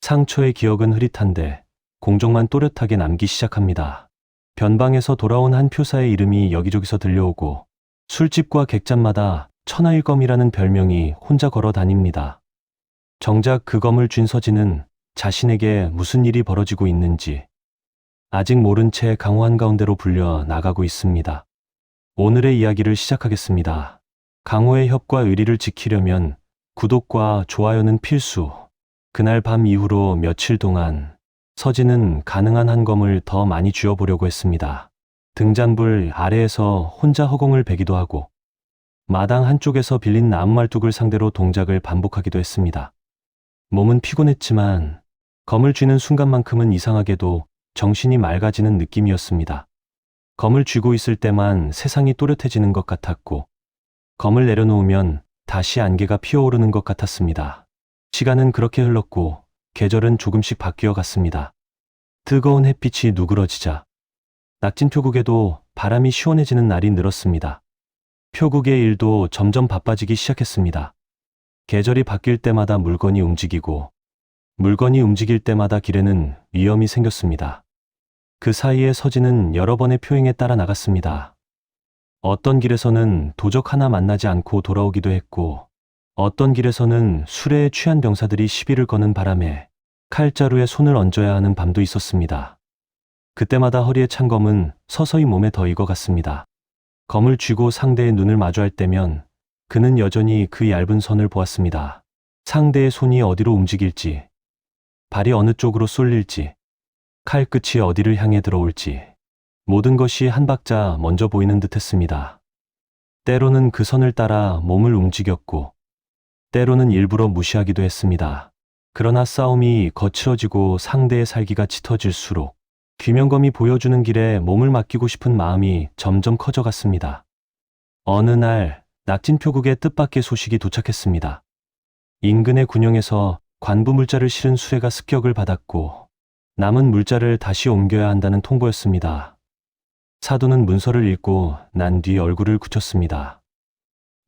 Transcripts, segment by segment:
상처의 기억은 흐릿한데 공적만 또렷하게 남기 시작합니다. 변방에서 돌아온 한 표사의 이름이 여기저기서 들려오고 술집과 객잔마다 천하일검이라는 별명이 혼자 걸어 다닙니다. 정작 그 검을 쥔 서진은 자신에게 무슨 일이 벌어지고 있는지 아직 모른 채 강호 한가운데로 불려 나가고 있습니다. 오늘의 이야기를 시작하겠습니다. 강호의 협과 의리를 지키려면 구독과 좋아요는 필수. 그날 밤 이후로 며칠 동안 서진은 가능한 한 검을 더 많이 쥐어보려고 했습니다. 등잔불 아래에서 혼자 허공을 베기도 하고 마당 한쪽에서 빌린 나무 말뚝을 상대로 동작을 반복하기도 했습니다. 몸은 피곤했지만 검을 쥐는 순간만큼은 이상하게도 정신이 맑아지는 느낌이었습니다. 검을 쥐고 있을 때만 세상이 또렷해지는 것 같았고 검을 내려놓으면 다시 안개가 피어오르는 것 같았습니다. 시간은 그렇게 흘렀고 계절은 조금씩 바뀌어 갔습니다. 뜨거운 햇빛이 누그러지자 낙진표국에도 바람이 시원해지는 날이 늘었습니다. 표국의 일도 점점 바빠지기 시작했습니다. 계절이 바뀔 때마다 물건이 움직이고 물건이 움직일 때마다 길에는 위험이 생겼습니다. 그 사이에 서진은 여러 번의 표행에 따라 나갔습니다. 어떤 길에서는 도적 하나 만나지 않고 돌아오기도 했고 어떤 길에서는 술에 취한 병사들이 시비를 거는 바람에 칼자루에 손을 얹어야 하는 밤도 있었습니다. 그때마다 허리에 찬 검은 서서히 몸에 더 익어갔습니다. 검을 쥐고 상대의 눈을 마주할 때면 그는 여전히 그 얇은 선을 보았습니다. 상대의 손이 어디로 움직일지, 발이 어느 쪽으로 쏠릴지, 칼끝이 어디를 향해 들어올지 모든 것이 한 박자 먼저 보이는 듯 했습니다. 때로는 그 선을 따라 몸을 움직였고 때로는 일부러 무시하기도 했습니다. 그러나 싸움이 거칠어지고 상대의 살기가 짙어질수록 귀명검이 보여주는 길에 몸을 맡기고 싶은 마음이 점점 커져갔습니다. 어느 날 낙진표국의 뜻밖의 소식이 도착했습니다. 인근의 군영에서 관부 물자를 실은 수레가 습격을 받았고 남은 물자를 다시 옮겨야 한다는 통보였습니다. 사도는 문서를 읽고 난 뒤 얼굴을 굳혔습니다.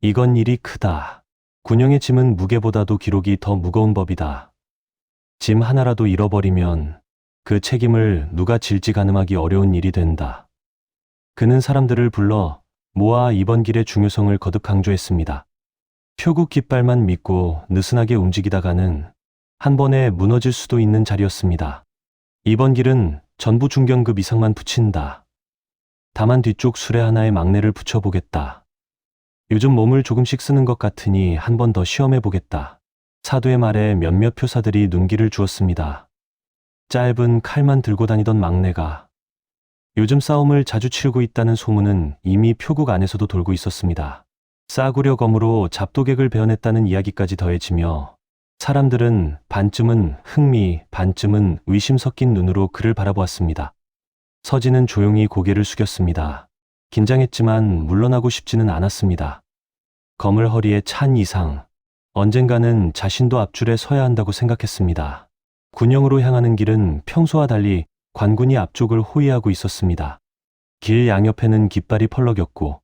이건 일이 크다. 군영의 짐은 무게보다도 기록이 더 무거운 법이다. 짐 하나라도 잃어버리면 그 책임을 누가 질지 가늠하기 어려운 일이 된다. 그는 사람들을 불러 모아 이번 길의 중요성을 거듭 강조했습니다. 표국 깃발만 믿고 느슨하게 움직이다가는 한 번에 무너질 수도 있는 자리였습니다. 이번 길은 전부 중견급 이상만 붙인다. 다만 뒤쪽 수레 하나에 막내를 붙여보겠다. 요즘 몸을 조금씩 쓰는 것 같으니 한 번 더 시험해보겠다. 사도의 말에 몇몇 표사들이 눈길을 주었습니다. 짧은 칼만 들고 다니던 막내가 요즘 싸움을 자주 치르고 있다는 소문은 이미 표국 안에서도 돌고 있었습니다. 싸구려 검으로 잡도객을 베어냈다는 이야기까지 더해지며 사람들은 반쯤은 흥미, 반쯤은 의심 섞인 눈으로 그를 바라보았습니다. 서진은 조용히 고개를 숙였습니다. 긴장했지만 물러나고 싶지는 않았습니다. 검을 허리에 찬 이상 언젠가는 자신도 앞줄에 서야 한다고 생각했습니다. 군영으로 향하는 길은 평소와 달리 관군이 앞쪽을 호위하고 있었습니다. 길 양옆에는 깃발이 펄럭였고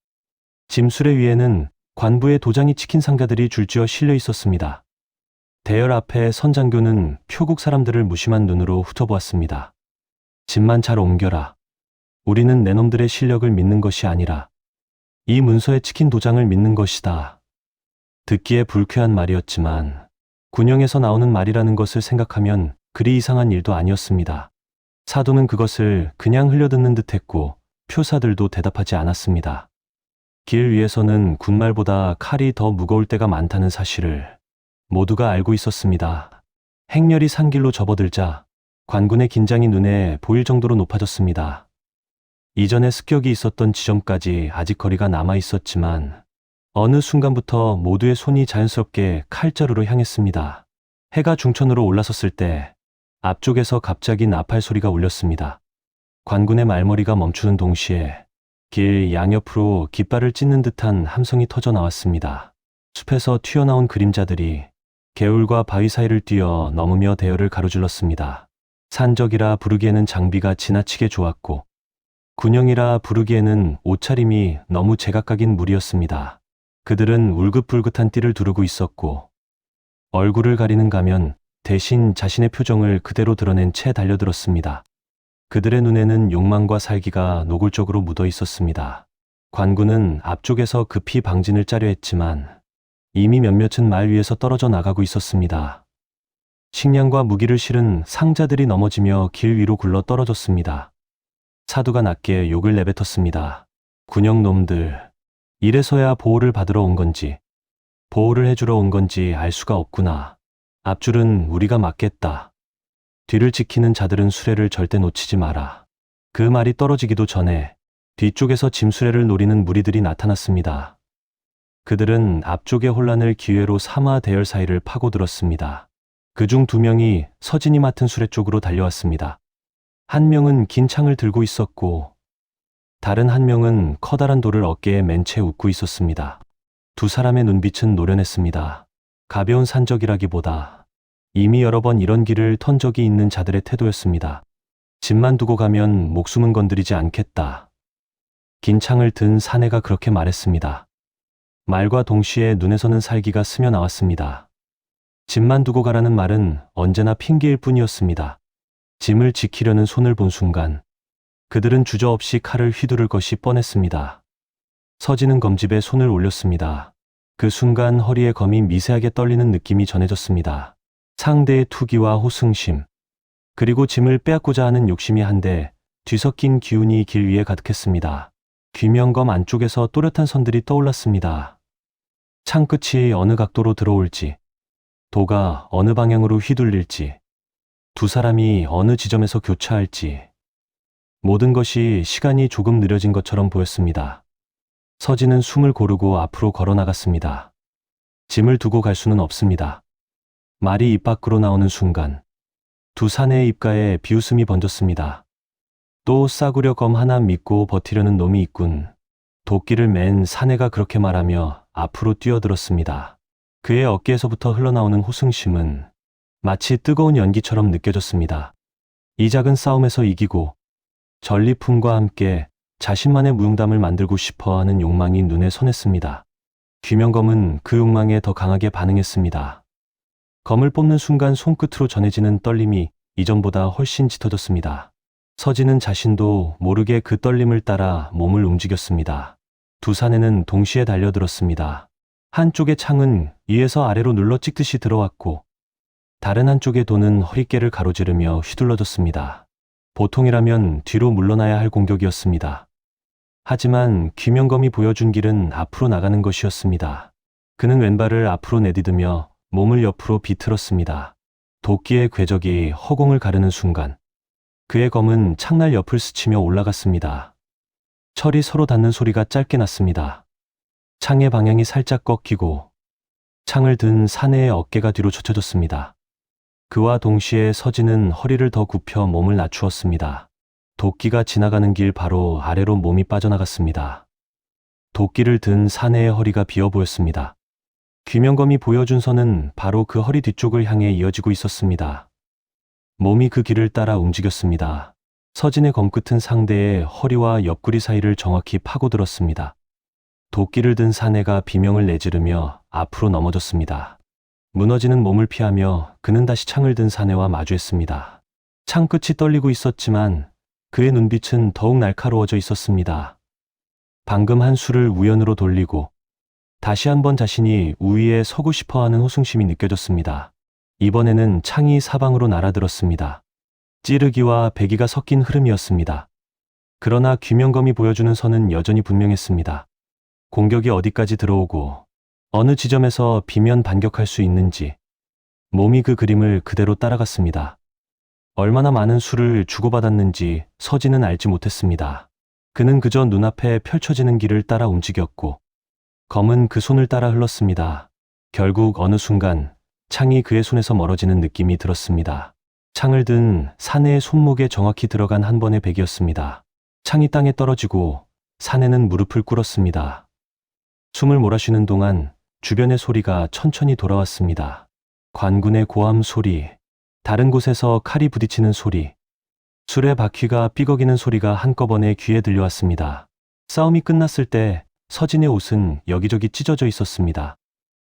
짐수레 위에는 관부의 도장이 찍힌 상자들이 줄지어 실려 있었습니다. 대열 앞에 선장교는 표국 사람들을 무심한 눈으로 훑어보았습니다. 짐만 잘 옮겨라. 우리는 내 놈들의 실력을 믿는 것이 아니라 이 문서에 찍힌 도장을 믿는 것이다. 듣기에 불쾌한 말이었지만 군영에서 나오는 말이라는 것을 생각하면 그리 이상한 일도 아니었습니다. 사도는 그것을 그냥 흘려듣는 듯했고 표사들도 대답하지 않았습니다. 길 위에서는 군말보다 칼이 더 무거울 때가 많다는 사실을 모두가 알고 있었습니다. 행렬이 산길로 접어들자 관군의 긴장이 눈에 보일 정도로 높아졌습니다. 이전에 습격이 있었던 지점까지 아직 거리가 남아 있었지만 어느 순간부터 모두의 손이 자연스럽게 칼자루로 향했습니다. 해가 중천으로 올라섰을 때 앞쪽에서 갑자기 나팔 소리가 울렸습니다. 관군의 말머리가 멈추는 동시에 길 양옆으로 깃발을 찢는 듯한 함성이 터져 나왔습니다. 숲에서 튀어나온 그림자들이 개울과 바위 사이를 뛰어 넘으며 대열을 가로질렀습니다. 산적이라 부르기에는 장비가 지나치게 좋았고 군영이라 부르기에는 옷차림이 너무 제각각인 무리였습니다. 그들은 울긋불긋한 띠를 두르고 있었고 얼굴을 가리는 가면 대신 자신의 표정을 그대로 드러낸 채 달려들었습니다. 그들의 눈에는 욕망과 살기가 노골적으로 묻어 있었습니다. 관군은 앞쪽에서 급히 방진을 짜려 했지만 이미 몇몇은 말 위에서 떨어져 나가고 있었습니다. 식량과 무기를 실은 상자들이 넘어지며 길 위로 굴러 떨어졌습니다. 사두가 낮게 욕을 내뱉었습니다. 군형놈들, 이래서야 보호를 받으러 온 건지, 보호를 해주러 온 건지 알 수가 없구나. 앞줄은 우리가 막겠다. 뒤를 지키는 자들은 수레를 절대 놓치지 마라. 그 말이 떨어지기도 전에 뒤쪽에서 짐수레를 노리는 무리들이 나타났습니다. 그들은 앞쪽의 혼란을 기회로 삼아 대열 사이를 파고들었습니다. 그중 2명이 서진이 맡은 수레 쪽으로 달려왔습니다. 한 명은 긴 창을 들고 있었고 다른 한 명은 커다란 돌을 어깨에 맨 채 웃고 있었습니다. 두 사람의 눈빛은 노련했습니다. 가벼운 산적이라기보다 이미 여러 번 이런 길을 턴 적이 있는 자들의 태도였습니다. 집만 두고 가면 목숨은 건드리지 않겠다. 긴 창을 든 사내가 그렇게 말했습니다. 말과 동시에 눈에서는 살기가 스며 나왔습니다. 집만 두고 가라는 말은 언제나 핑계일 뿐이었습니다. 짐을 지키려는 손을 본 순간 그들은 주저없이 칼을 휘두를 것이 뻔했습니다. 서진은 검집에 손을 올렸습니다. 그 순간 허리에 검이 미세하게 떨리는 느낌이 전해졌습니다. 상대의 투기와 호승심, 그리고 짐을 빼앗고자 하는 욕심이 한데 뒤섞인 기운이 길 위에 가득했습니다. 귀명검 안쪽에서 또렷한 선들이 떠올랐습니다. 창끝이 어느 각도로 들어올지, 도가 어느 방향으로 휘둘릴지, 두 사람이 어느 지점에서 교차할지, 모든 것이 시간이 조금 느려진 것처럼 보였습니다. 서진은 숨을 고르고 앞으로 걸어 나갔습니다. 짐을 두고 갈 수는 없습니다. 말이 입 밖으로 나오는 순간 두 사내의 입가에 비웃음이 번졌습니다. 또 싸구려 검 하나 믿고 버티려는 놈이 있군. 도끼를 맨 사내가 그렇게 말하며 앞으로 뛰어들었습니다. 그의 어깨에서부터 흘러나오는 호승심은 마치 뜨거운 연기처럼 느껴졌습니다. 이 작은 싸움에서 이기고 전리품과 함께 자신만의 무용담을 만들고 싶어하는 욕망이 눈에 선했습니다. 귀명검은 그 욕망에 더 강하게 반응했습니다. 검을 뽑는 순간 손끝으로 전해지는 떨림이 이전보다 훨씬 짙어졌습니다. 서진은 자신도 모르게 그 떨림을 따라 몸을 움직였습니다. 두 사내는 동시에 달려들었습니다. 한쪽의 창은 위에서 아래로 눌러 찍듯이 들어왔고 다른 한쪽의 도는 허리깨를 가로지르며 휘둘러졌습니다. 보통이라면 뒤로 물러나야 할 공격이었습니다. 하지만 귀명검이 보여준 길은 앞으로 나가는 것이었습니다. 그는 왼발을 앞으로 내디디며 몸을 옆으로 비틀었습니다. 도끼의 궤적이 허공을 가르는 순간 그의 검은 창날 옆을 스치며 올라갔습니다. 철이 서로 닿는 소리가 짧게 났습니다. 창의 방향이 살짝 꺾이고 창을 든 사내의 어깨가 뒤로 젖혀졌습니다. 그와 동시에 서진은 허리를 더 굽혀 몸을 낮추었습니다. 도끼가 지나가는 길 바로 아래로 몸이 빠져나갔습니다. 도끼를 든 사내의 허리가 비어 보였습니다. 귀명검이 보여준 선은 바로 그 허리 뒤쪽을 향해 이어지고 있었습니다. 몸이 그 길을 따라 움직였습니다. 서진의 검끝은 상대의 허리와 옆구리 사이를 정확히 파고들었습니다. 도끼를 든 사내가 비명을 내지르며 앞으로 넘어졌습니다. 무너지는 몸을 피하며 그는 다시 창을 든 사내와 마주했습니다. 창끝이 떨리고 있었지만 그의 눈빛은 더욱 날카로워져 있었습니다. 방금 한 수를 우연으로 돌리고 다시 한번 자신이 우위에 서고 싶어하는 호승심이 느껴졌습니다. 이번에는 창이 사방으로 날아들었습니다. 찌르기와 배기가 섞인 흐름이었습니다. 그러나 귀명검이 보여주는 선은 여전히 분명했습니다. 공격이 어디까지 들어오고 어느 지점에서 비면 반격할 수 있는지 몸이 그 그림을 그대로 따라갔습니다. 얼마나 많은 수를 주고받았는지 서진은 알지 못했습니다. 그는 그저 눈앞에 펼쳐지는 길을 따라 움직였고 검은 그 손을 따라 흘렀습니다. 결국 어느 순간 창이 그의 손에서 멀어지는 느낌이 들었습니다. 창을 든 사내의 손목에 정확히 들어간 한 번의 백이었습니다. 창이 땅에 떨어지고 사내는 무릎을 꿇었습니다. 숨을 몰아쉬는 동안 주변의 소리가 천천히 돌아왔습니다. 관군의 고함 소리, 다른 곳에서 칼이 부딪히는 소리, 술의 바퀴가 삐걱이는 소리가 한꺼번에 귀에 들려왔습니다. 싸움이 끝났을 때 서진의 옷은 여기저기 찢어져 있었습니다.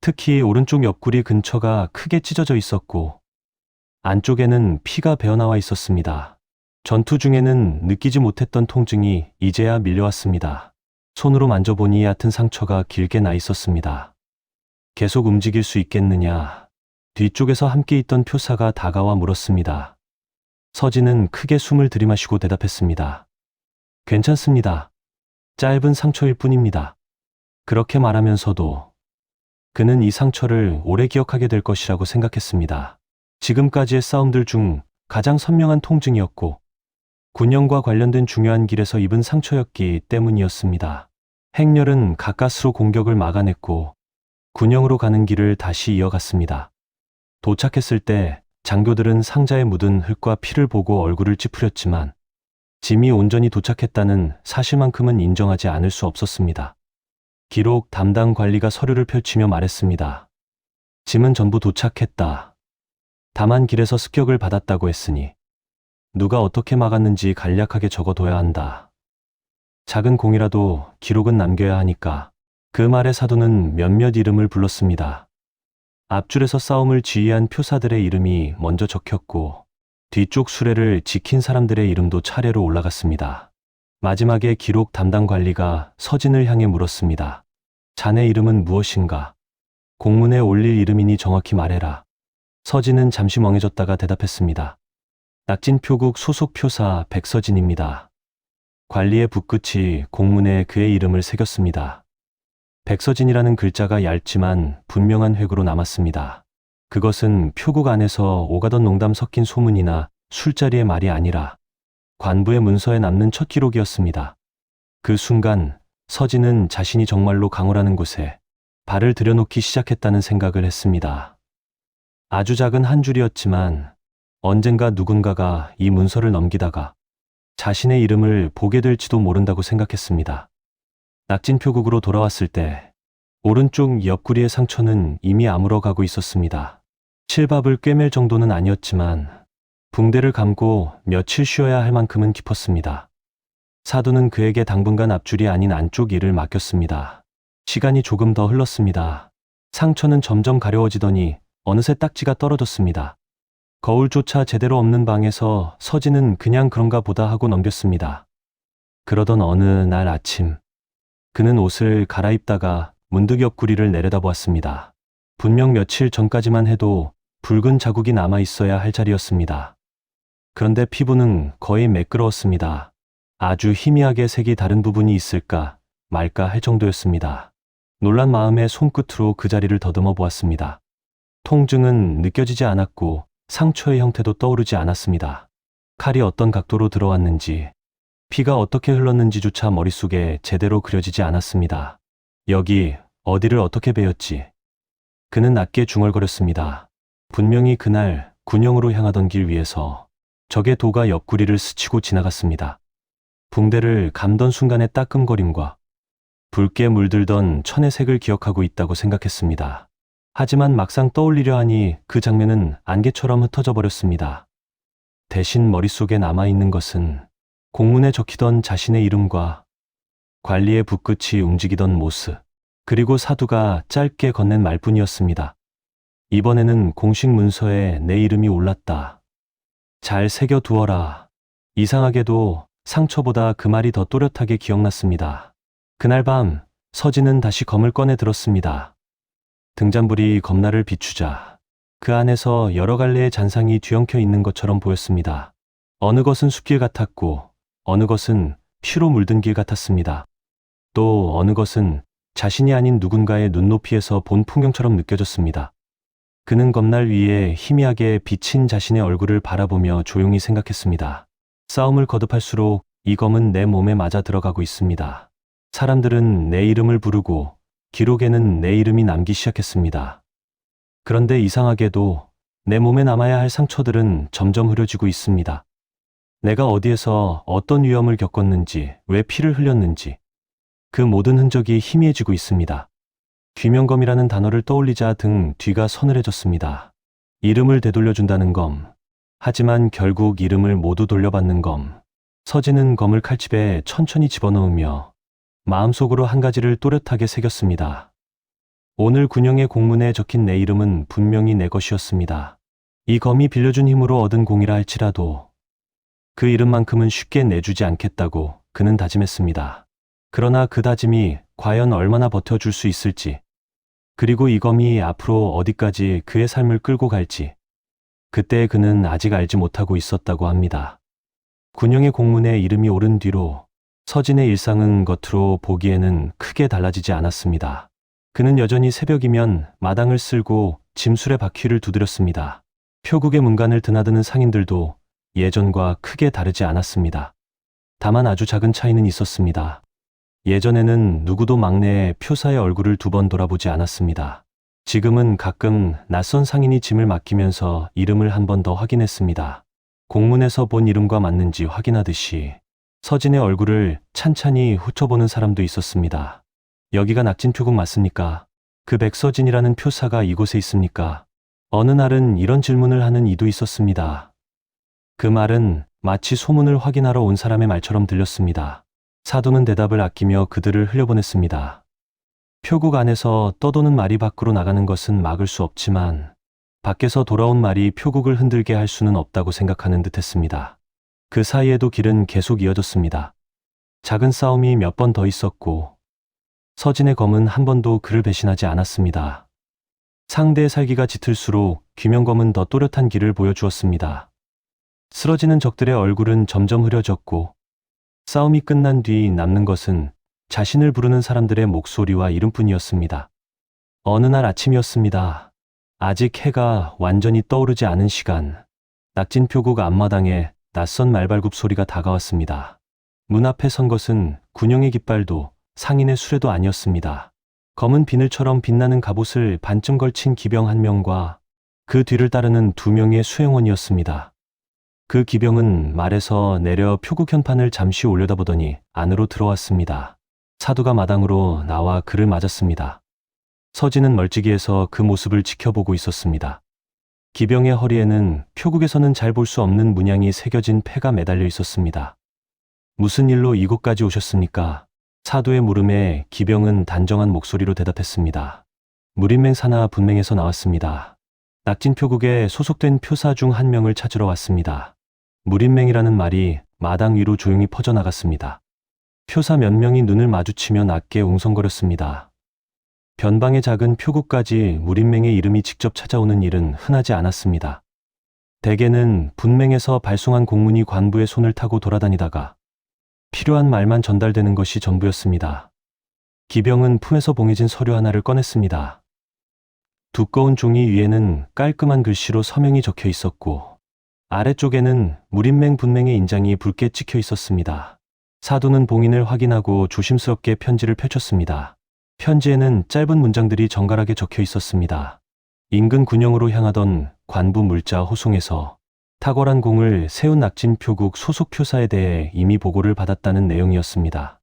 특히 오른쪽 옆구리 근처가 크게 찢어져 있었고 안쪽에는 피가 배어나와 있었습니다. 전투 중에는 느끼지 못했던 통증이 이제야 밀려왔습니다. 손으로 만져보니 얕은 상처가 길게 나 있었습니다. 계속 움직일 수 있겠느냐? 뒤쪽에서 함께 있던 표사가 다가와 물었습니다. 서진은 크게 숨을 들이마시고 대답했습니다. 괜찮습니다. 짧은 상처일 뿐입니다. 그렇게 말하면서도 그는 이 상처를 오래 기억하게 될 것이라고 생각했습니다. 지금까지의 싸움들 중 가장 선명한 통증이었고 군영과 관련된 중요한 길에서 입은 상처였기 때문이었습니다. 행렬은 가까스로 공격을 막아냈고 군영으로 가는 길을 다시 이어갔습니다. 도착했을 때 장교들은 상자에 묻은 흙과 피를 보고 얼굴을 찌푸렸지만 짐이 온전히 도착했다는 사실만큼은 인정하지 않을 수 없었습니다. 기록 담당 관리가 서류를 펼치며 말했습니다. 짐은 전부 도착했다. 다만 길에서 습격을 받았다고 했으니 누가 어떻게 막았는지 간략하게 적어둬야 한다. 작은 공이라도 기록은 남겨야 하니까. 그 말에 사도는 몇몇 이름을 불렀습니다. 앞줄에서 싸움을 지휘한 표사들의 이름이 먼저 적혔고 뒤쪽 수레를 지킨 사람들의 이름도 차례로 올라갔습니다. 마지막에 기록 담당 관리가 서진을 향해 물었습니다. 자네 이름은 무엇인가? 공문에 올릴 이름이니 정확히 말해라. 서진은 잠시 멍해졌다가 대답했습니다. 낙진표국 소속 표사 백서진입니다. 관리의 붓끝이 공문에 그의 이름을 새겼습니다. 백서진이라는 글자가 얇지만 분명한 획으로 남았습니다. 그것은 표국 안에서 오가던 농담 섞인 소문이나 술자리의 말이 아니라 관부의 문서에 남는 첫 기록이었습니다. 그 순간 서진은 자신이 정말로 강호라는 곳에 발을 들여놓기 시작했다는 생각을 했습니다. 아주 작은 한 줄이었지만 언젠가 누군가가 이 문서를 넘기다가 자신의 이름을 보게 될지도 모른다고 생각했습니다. 낙진표국으로 돌아왔을 때 오른쪽 옆구리의 상처는 이미 아물어가고 있었습니다. 칠밥을 꿰맬 정도는 아니었지만 붕대를 감고 며칠 쉬어야 할 만큼은 깊었습니다. 사도는 그에게 당분간 앞줄이 아닌 안쪽 일을 맡겼습니다. 시간이 조금 더 흘렀습니다. 상처는 점점 가려워지더니 어느새 딱지가 떨어졌습니다. 거울조차 제대로 없는 방에서 서진은 그냥 그런가 보다 하고 넘겼습니다. 그러던 어느 날 아침 그는 옷을 갈아입다가 문득 옆구리를 내려다보았습니다. 분명 며칠 전까지만 해도 붉은 자국이 남아 있어야 할 자리였습니다. 그런데 피부는 거의 매끄러웠습니다. 아주 희미하게 색이 다른 부분이 있을까 말까 할 정도였습니다. 놀란 마음에 손끝으로 그 자리를 더듬어 보았습니다. 통증은 느껴지지 않았고 상처의 형태도 떠오르지 않았습니다. 칼이 어떤 각도로 들어왔는지 피가 어떻게 흘렀는지조차 머릿속에 제대로 그려지지 않았습니다. 여기 어디를 어떻게 베었지? 그는 낮게 중얼거렸습니다. 분명히 그날 군영으로 향하던 길 위에서 적의 도가 옆구리를 스치고 지나갔습니다. 붕대를 감던 순간의 따끔거림과 붉게 물들던 천의 색을 기억하고 있다고 생각했습니다. 하지만 막상 떠올리려 하니 그 장면은 안개처럼 흩어져 버렸습니다. 대신 머릿속에 남아있는 것은 공문에 적히던 자신의 이름과 관리의 붓끝이 움직이던 모습, 그리고 사두가 짧게 건넨 말뿐이었습니다. 이번에는 공식 문서에 내 이름이 올랐다. 잘 새겨두어라. 이상하게도 상처보다 그 말이 더 또렷하게 기억났습니다. 그날 밤 서진은 다시 검을 꺼내 들었습니다. 등잔불이 검나를 비추자 그 안에서 여러 갈래의 잔상이 뒤엉켜 있는 것처럼 보였습니다. 어느 것은 숲길 같았고 어느 것은 피로 물든 길 같았습니다. 또 어느 것은 자신이 아닌 누군가의 눈높이에서 본 풍경처럼 느껴졌습니다. 그는 검날 위에 희미하게 비친 자신의 얼굴을 바라보며 조용히 생각했습니다. 싸움을 거듭할수록 이 검은 내 몸에 맞아 들어가고 있습니다. 사람들은 내 이름을 부르고 기록에는 내 이름이 남기 시작했습니다. 그런데 이상하게도 내 몸에 남아야 할 상처들은 점점 흐려지고 있습니다. 내가 어디에서 어떤 위험을 겪었는지, 왜 피를 흘렸는지 그 모든 흔적이 희미해지고 있습니다. 귀명검이라는 단어를 떠올리자 등 뒤가 서늘해졌습니다. 이름을 되돌려준다는 검, 하지만 결국 이름을 모두 돌려받는 검. 서진은 검을 칼집에 천천히 집어넣으며 마음속으로 한 가지를 또렷하게 새겼습니다. 오늘 군영의 공문에 적힌 내 이름은 분명히 내 것이었습니다. 이 검이 빌려준 힘으로 얻은 공이라 할지라도 그 이름만큼은 쉽게 내주지 않겠다고 그는 다짐했습니다. 그러나 그 다짐이 과연 얼마나 버텨줄 수 있을지, 그리고 이 검이 앞으로 어디까지 그의 삶을 끌고 갈지, 그때 그는 아직 알지 못하고 있었다고 합니다. 군용의 공문에 이름이 오른 뒤로 서진의 일상은 겉으로 보기에는 크게 달라지지 않았습니다. 그는 여전히 새벽이면 마당을 쓸고 짐술에 바퀴를 두드렸습니다. 표국의 문간을 드나드는 상인들도 예전과 크게 다르지 않았습니다. 다만 아주 작은 차이는 있었습니다. 예전에는 누구도 막내의 표사의 얼굴을 2번 돌아보지 않았습니다. 지금은 가끔 낯선 상인이 짐을 맡기면서 이름을 한 번 더 확인했습니다. 공문에서 본 이름과 맞는지 확인하듯이 서진의 얼굴을 찬찬히 훑어보는 사람도 있었습니다. 여기가 낙진 표국 맞습니까? 그 백서진이라는 표사가 이곳에 있습니까? 어느 날은 이런 질문을 하는 이도 있었습니다. 그 말은 마치 소문을 확인하러 온 사람의 말처럼 들렸습니다. 사도는 대답을 아끼며 그들을 흘려보냈습니다. 표국 안에서 떠도는 말이 밖으로 나가는 것은 막을 수 없지만 밖에서 돌아온 말이 표국을 흔들게 할 수는 없다고 생각하는 듯했습니다. 그 사이에도 길은 계속 이어졌습니다. 작은 싸움이 몇 번 더 있었고 서진의 검은 한 번도 그를 배신하지 않았습니다. 상대의 살기가 짙을수록 귀명검은 더 또렷한 길을 보여주었습니다. 쓰러지는 적들의 얼굴은 점점 흐려졌고 싸움이 끝난 뒤 남는 것은 자신을 부르는 사람들의 목소리와 이름뿐이었습니다. 어느 날 아침이었습니다. 아직 해가 완전히 떠오르지 않은 시간, 낙진 표국 앞마당에 낯선 말발굽 소리가 다가왔습니다. 문 앞에 선 것은 군용의 깃발도 상인의 수레도 아니었습니다. 검은 비늘처럼 빛나는 갑옷을 반쯤 걸친 기병 1명과 그 뒤를 따르는 2명의 수행원이었습니다. 그 기병은 말에서 내려 표국 현판을 잠시 올려다보더니 안으로 들어왔습니다. 사두가 마당으로 나와 그를 맞았습니다. 서진은 멀찍이에서 그 모습을 지켜보고 있었습니다. 기병의 허리에는 표국에서는 잘 볼 수 없는 문양이 새겨진 패가 매달려 있었습니다. 무슨 일로 이곳까지 오셨습니까? 사두의 물음에 기병은 단정한 목소리로 대답했습니다. 무림맹 산하 분맹에서 나왔습니다. 낙진 표국에 소속된 표사 중 1명을 찾으러 왔습니다. 무림맹이라는 말이 마당 위로 조용히 퍼져나갔습니다. 표사 몇 명이 눈을 마주치며 낮게 웅성거렸습니다. 변방의 작은 표국까지 무림맹의 이름이 직접 찾아오는 일은 흔하지 않았습니다. 대개는 분맹에서 발송한 공문이 관부의 손을 타고 돌아다니다가 필요한 말만 전달되는 것이 전부였습니다. 기병은 품에서 봉해진 서류 하나를 꺼냈습니다. 두꺼운 종이 위에는 깔끔한 글씨로 서명이 적혀 있었고 아래쪽에는 무림맹 분맹의 인장이 붉게 찍혀 있었습니다. 사도는 봉인을 확인하고 조심스럽게 편지를 펼쳤습니다. 편지에는 짧은 문장들이 정갈하게 적혀 있었습니다. 인근 군영으로 향하던 관부 물자 호송에서 탁월한 공을 세운 낙진 표국 소속 표사에 대해 이미 보고를 받았다는 내용이었습니다.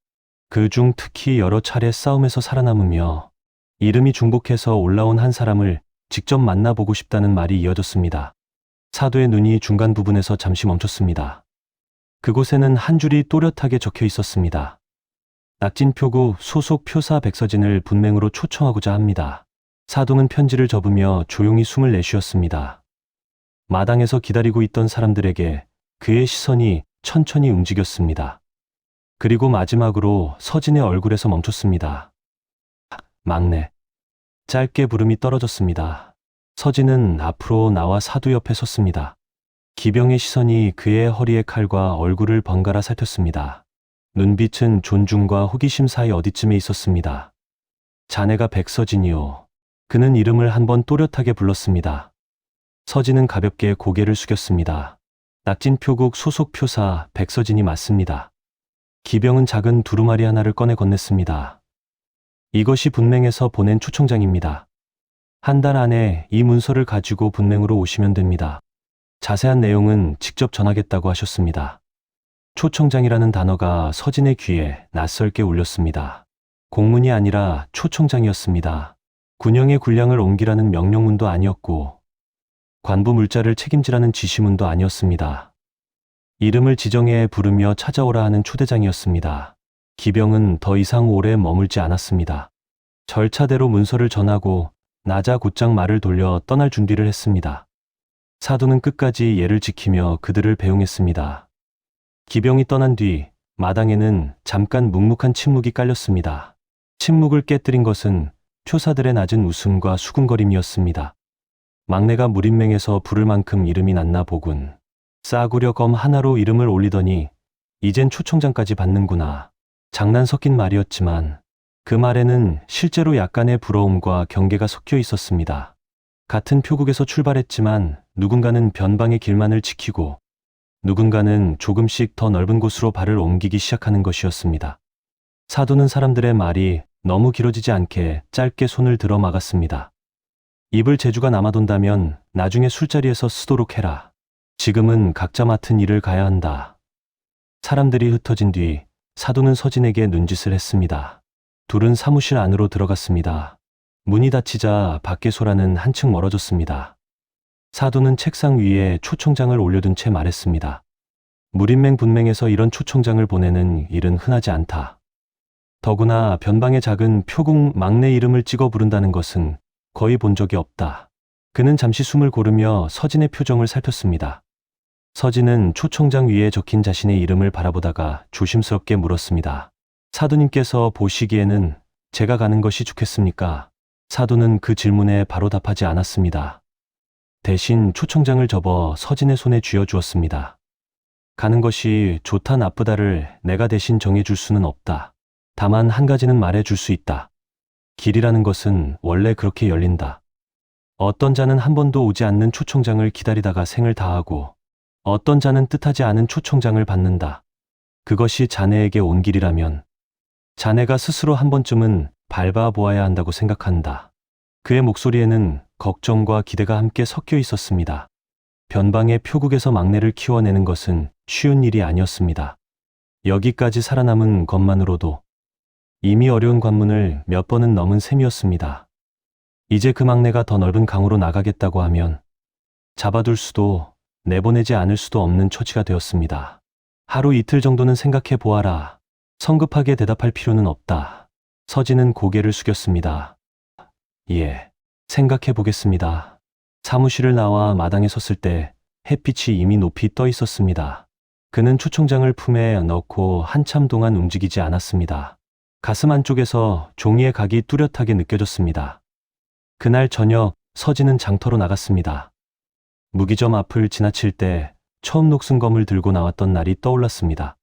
그중 특히 여러 차례 싸움에서 살아남으며 이름이 중복해서 올라온 한 사람을 직접 만나보고 싶다는 말이 이어졌습니다. 사도의 눈이 중간 부분에서 잠시 멈췄습니다. 그곳에는 한 줄이 또렷하게 적혀 있었습니다. 낙진 표국 소속 표사 백서진을 분맹으로 초청하고자 합니다. 사동은 편지를 접으며 조용히 숨을 내쉬었습니다. 마당에서 기다리고 있던 사람들에게 그의 시선이 천천히 움직였습니다. 그리고 마지막으로 서진의 얼굴에서 멈췄습니다. 막내. 짧게 부름이 떨어졌습니다. 서진은 앞으로 나와 사두 옆에 섰습니다. 기병의 시선이 그의 허리의 칼과 얼굴을 번갈아 살폈습니다. 눈빛은 존중과 호기심 사이 어디쯤에 있었습니다. 자네가 백서진이요. 그는 이름을 한번 또렷하게 불렀습니다. 서진은 가볍게 고개를 숙였습니다. 낙진 표국 소속 표사 백서진이 맞습니다. 기병은 작은 두루마리 하나를 꺼내 건넸습니다. 이것이 분맹에서 보낸 초청장입니다. 한 달 안에 이 문서를 가지고 분맹으로 오시면 됩니다. 자세한 내용은 직접 전하겠다고 하셨습니다. 초청장이라는 단어가 서진의 귀에 낯설게 울렸습니다. 공문이 아니라 초청장이었습니다. 군영의 군량을 옮기라는 명령문도 아니었고 관부 물자를 책임지라는 지시문도 아니었습니다. 이름을 지정해 부르며 찾아오라 하는 초대장이었습니다. 기병은 더 이상 오래 머물지 않았습니다. 절차대로 문서를 전하고 나자 곧장 말을 돌려 떠날 준비를 했습니다. 사도는 끝까지 예를 지키며 그들을 배웅했습니다. 기병이 떠난 뒤 마당에는 잠깐 묵묵한 침묵이 깔렸습니다. 침묵을 깨뜨린 것은 표사들의 낮은 웃음과 수군거림이었습니다. 막내가 무림맹에서 부를 만큼 이름이 났나 보군. 싸구려 검 하나로 이름을 올리더니 이젠 초청장까지 받는구나. 장난 섞인 말이었지만 그 말에는 실제로 약간의 부러움과 경계가 섞여 있었습니다. 같은 표국에서 출발했지만 누군가는 변방의 길만을 지키고 누군가는 조금씩 더 넓은 곳으로 발을 옮기기 시작하는 것이었습니다. 사도는 사람들의 말이 너무 길어지지 않게 짧게 손을 들어 막았습니다. 입을 재주가 남아돈다면 나중에 술자리에서 쓰도록 해라. 지금은 각자 맡은 일을 가야 한다. 사람들이 흩어진 뒤 사도는 서진에게 눈짓을 했습니다. 둘은 사무실 안으로 들어갔습니다. 문이 닫히자 밖의 소라는 한층 멀어졌습니다. 사도는 책상 위에 초청장을 올려둔 채 말했습니다. 무림맹 분맹에서 이런 초청장을 보내는 일은 흔하지 않다. 더구나 변방의 작은 표국 막내 이름을 찍어 부른다는 것은 거의 본 적이 없다. 그는 잠시 숨을 고르며 서진의 표정을 살폈습니다. 서진은 초청장 위에 적힌 자신의 이름을 바라보다가 조심스럽게 물었습니다. 사도님께서 보시기에는 제가 가는 것이 좋겠습니까? 사도는 그 질문에 바로 답하지 않았습니다. 대신 초청장을 접어 서진의 손에 쥐어주었습니다. 가는 것이 좋다 나쁘다를 내가 대신 정해줄 수는 없다. 다만 한 가지는 말해줄 수 있다. 길이라는 것은 원래 그렇게 열린다. 어떤 자는 한 번도 오지 않는 초청장을 기다리다가 생을 다하고 어떤 자는 뜻하지 않은 초청장을 받는다. 그것이 자네에게 온 길이라면 자네가 스스로 한 번쯤은 밟아보아야 한다고 생각한다. 그의 목소리에는 걱정과 기대가 함께 섞여 있었습니다. 변방의 표국에서 막내를 키워내는 것은 쉬운 일이 아니었습니다. 여기까지 살아남은 것만으로도 이미 어려운 관문을 몇 번은 넘은 셈이었습니다. 이제 그 막내가 더 넓은 강으로 나가겠다고 하면 잡아둘 수도 내보내지 않을 수도 없는 처지가 되었습니다. 하루 이틀 정도는 생각해 보아라. 성급하게 대답할 필요는 없다. 서진은 고개를 숙였습니다. 예, 생각해 보겠습니다. 사무실을 나와 마당에 섰을 때 햇빛이 이미 높이 떠 있었습니다. 그는 초청장을 품에 넣고 한참 동안 움직이지 않았습니다. 가슴 안쪽에서 종이의 각이 뚜렷하게 느껴졌습니다. 그날 저녁 서진은 장터로 나갔습니다. 무기점 앞을 지나칠 때 처음 녹슨 검을 들고 나왔던 날이 떠올랐습니다.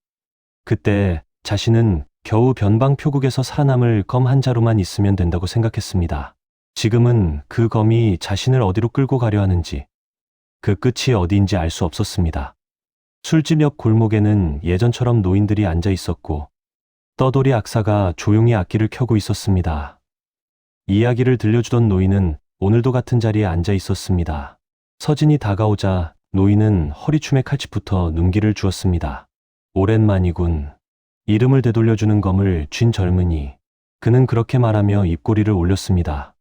그때 자신은 겨우 변방 표국에서 살아남을 검 한 자루만 있으면 된다고 생각했습니다. 지금은 그 검이 자신을 어디로 끌고 가려 하는지, 그 끝이 어디인지 알 수 없었습니다. 술집 옆 골목에는 예전처럼 노인들이 앉아 있었고 떠돌이 악사가 조용히 악기를 켜고 있었습니다. 이야기를 들려주던 노인은 오늘도 같은 자리에 앉아 있었습니다. 서진이 다가오자 노인은 허리춤에 칼집부터 눈길을 주었습니다. 오랜만이군. 이름을 되돌려주는 검을 쥔 젊은이. 그는 그렇게 말하며 입꼬리를 올렸습니다.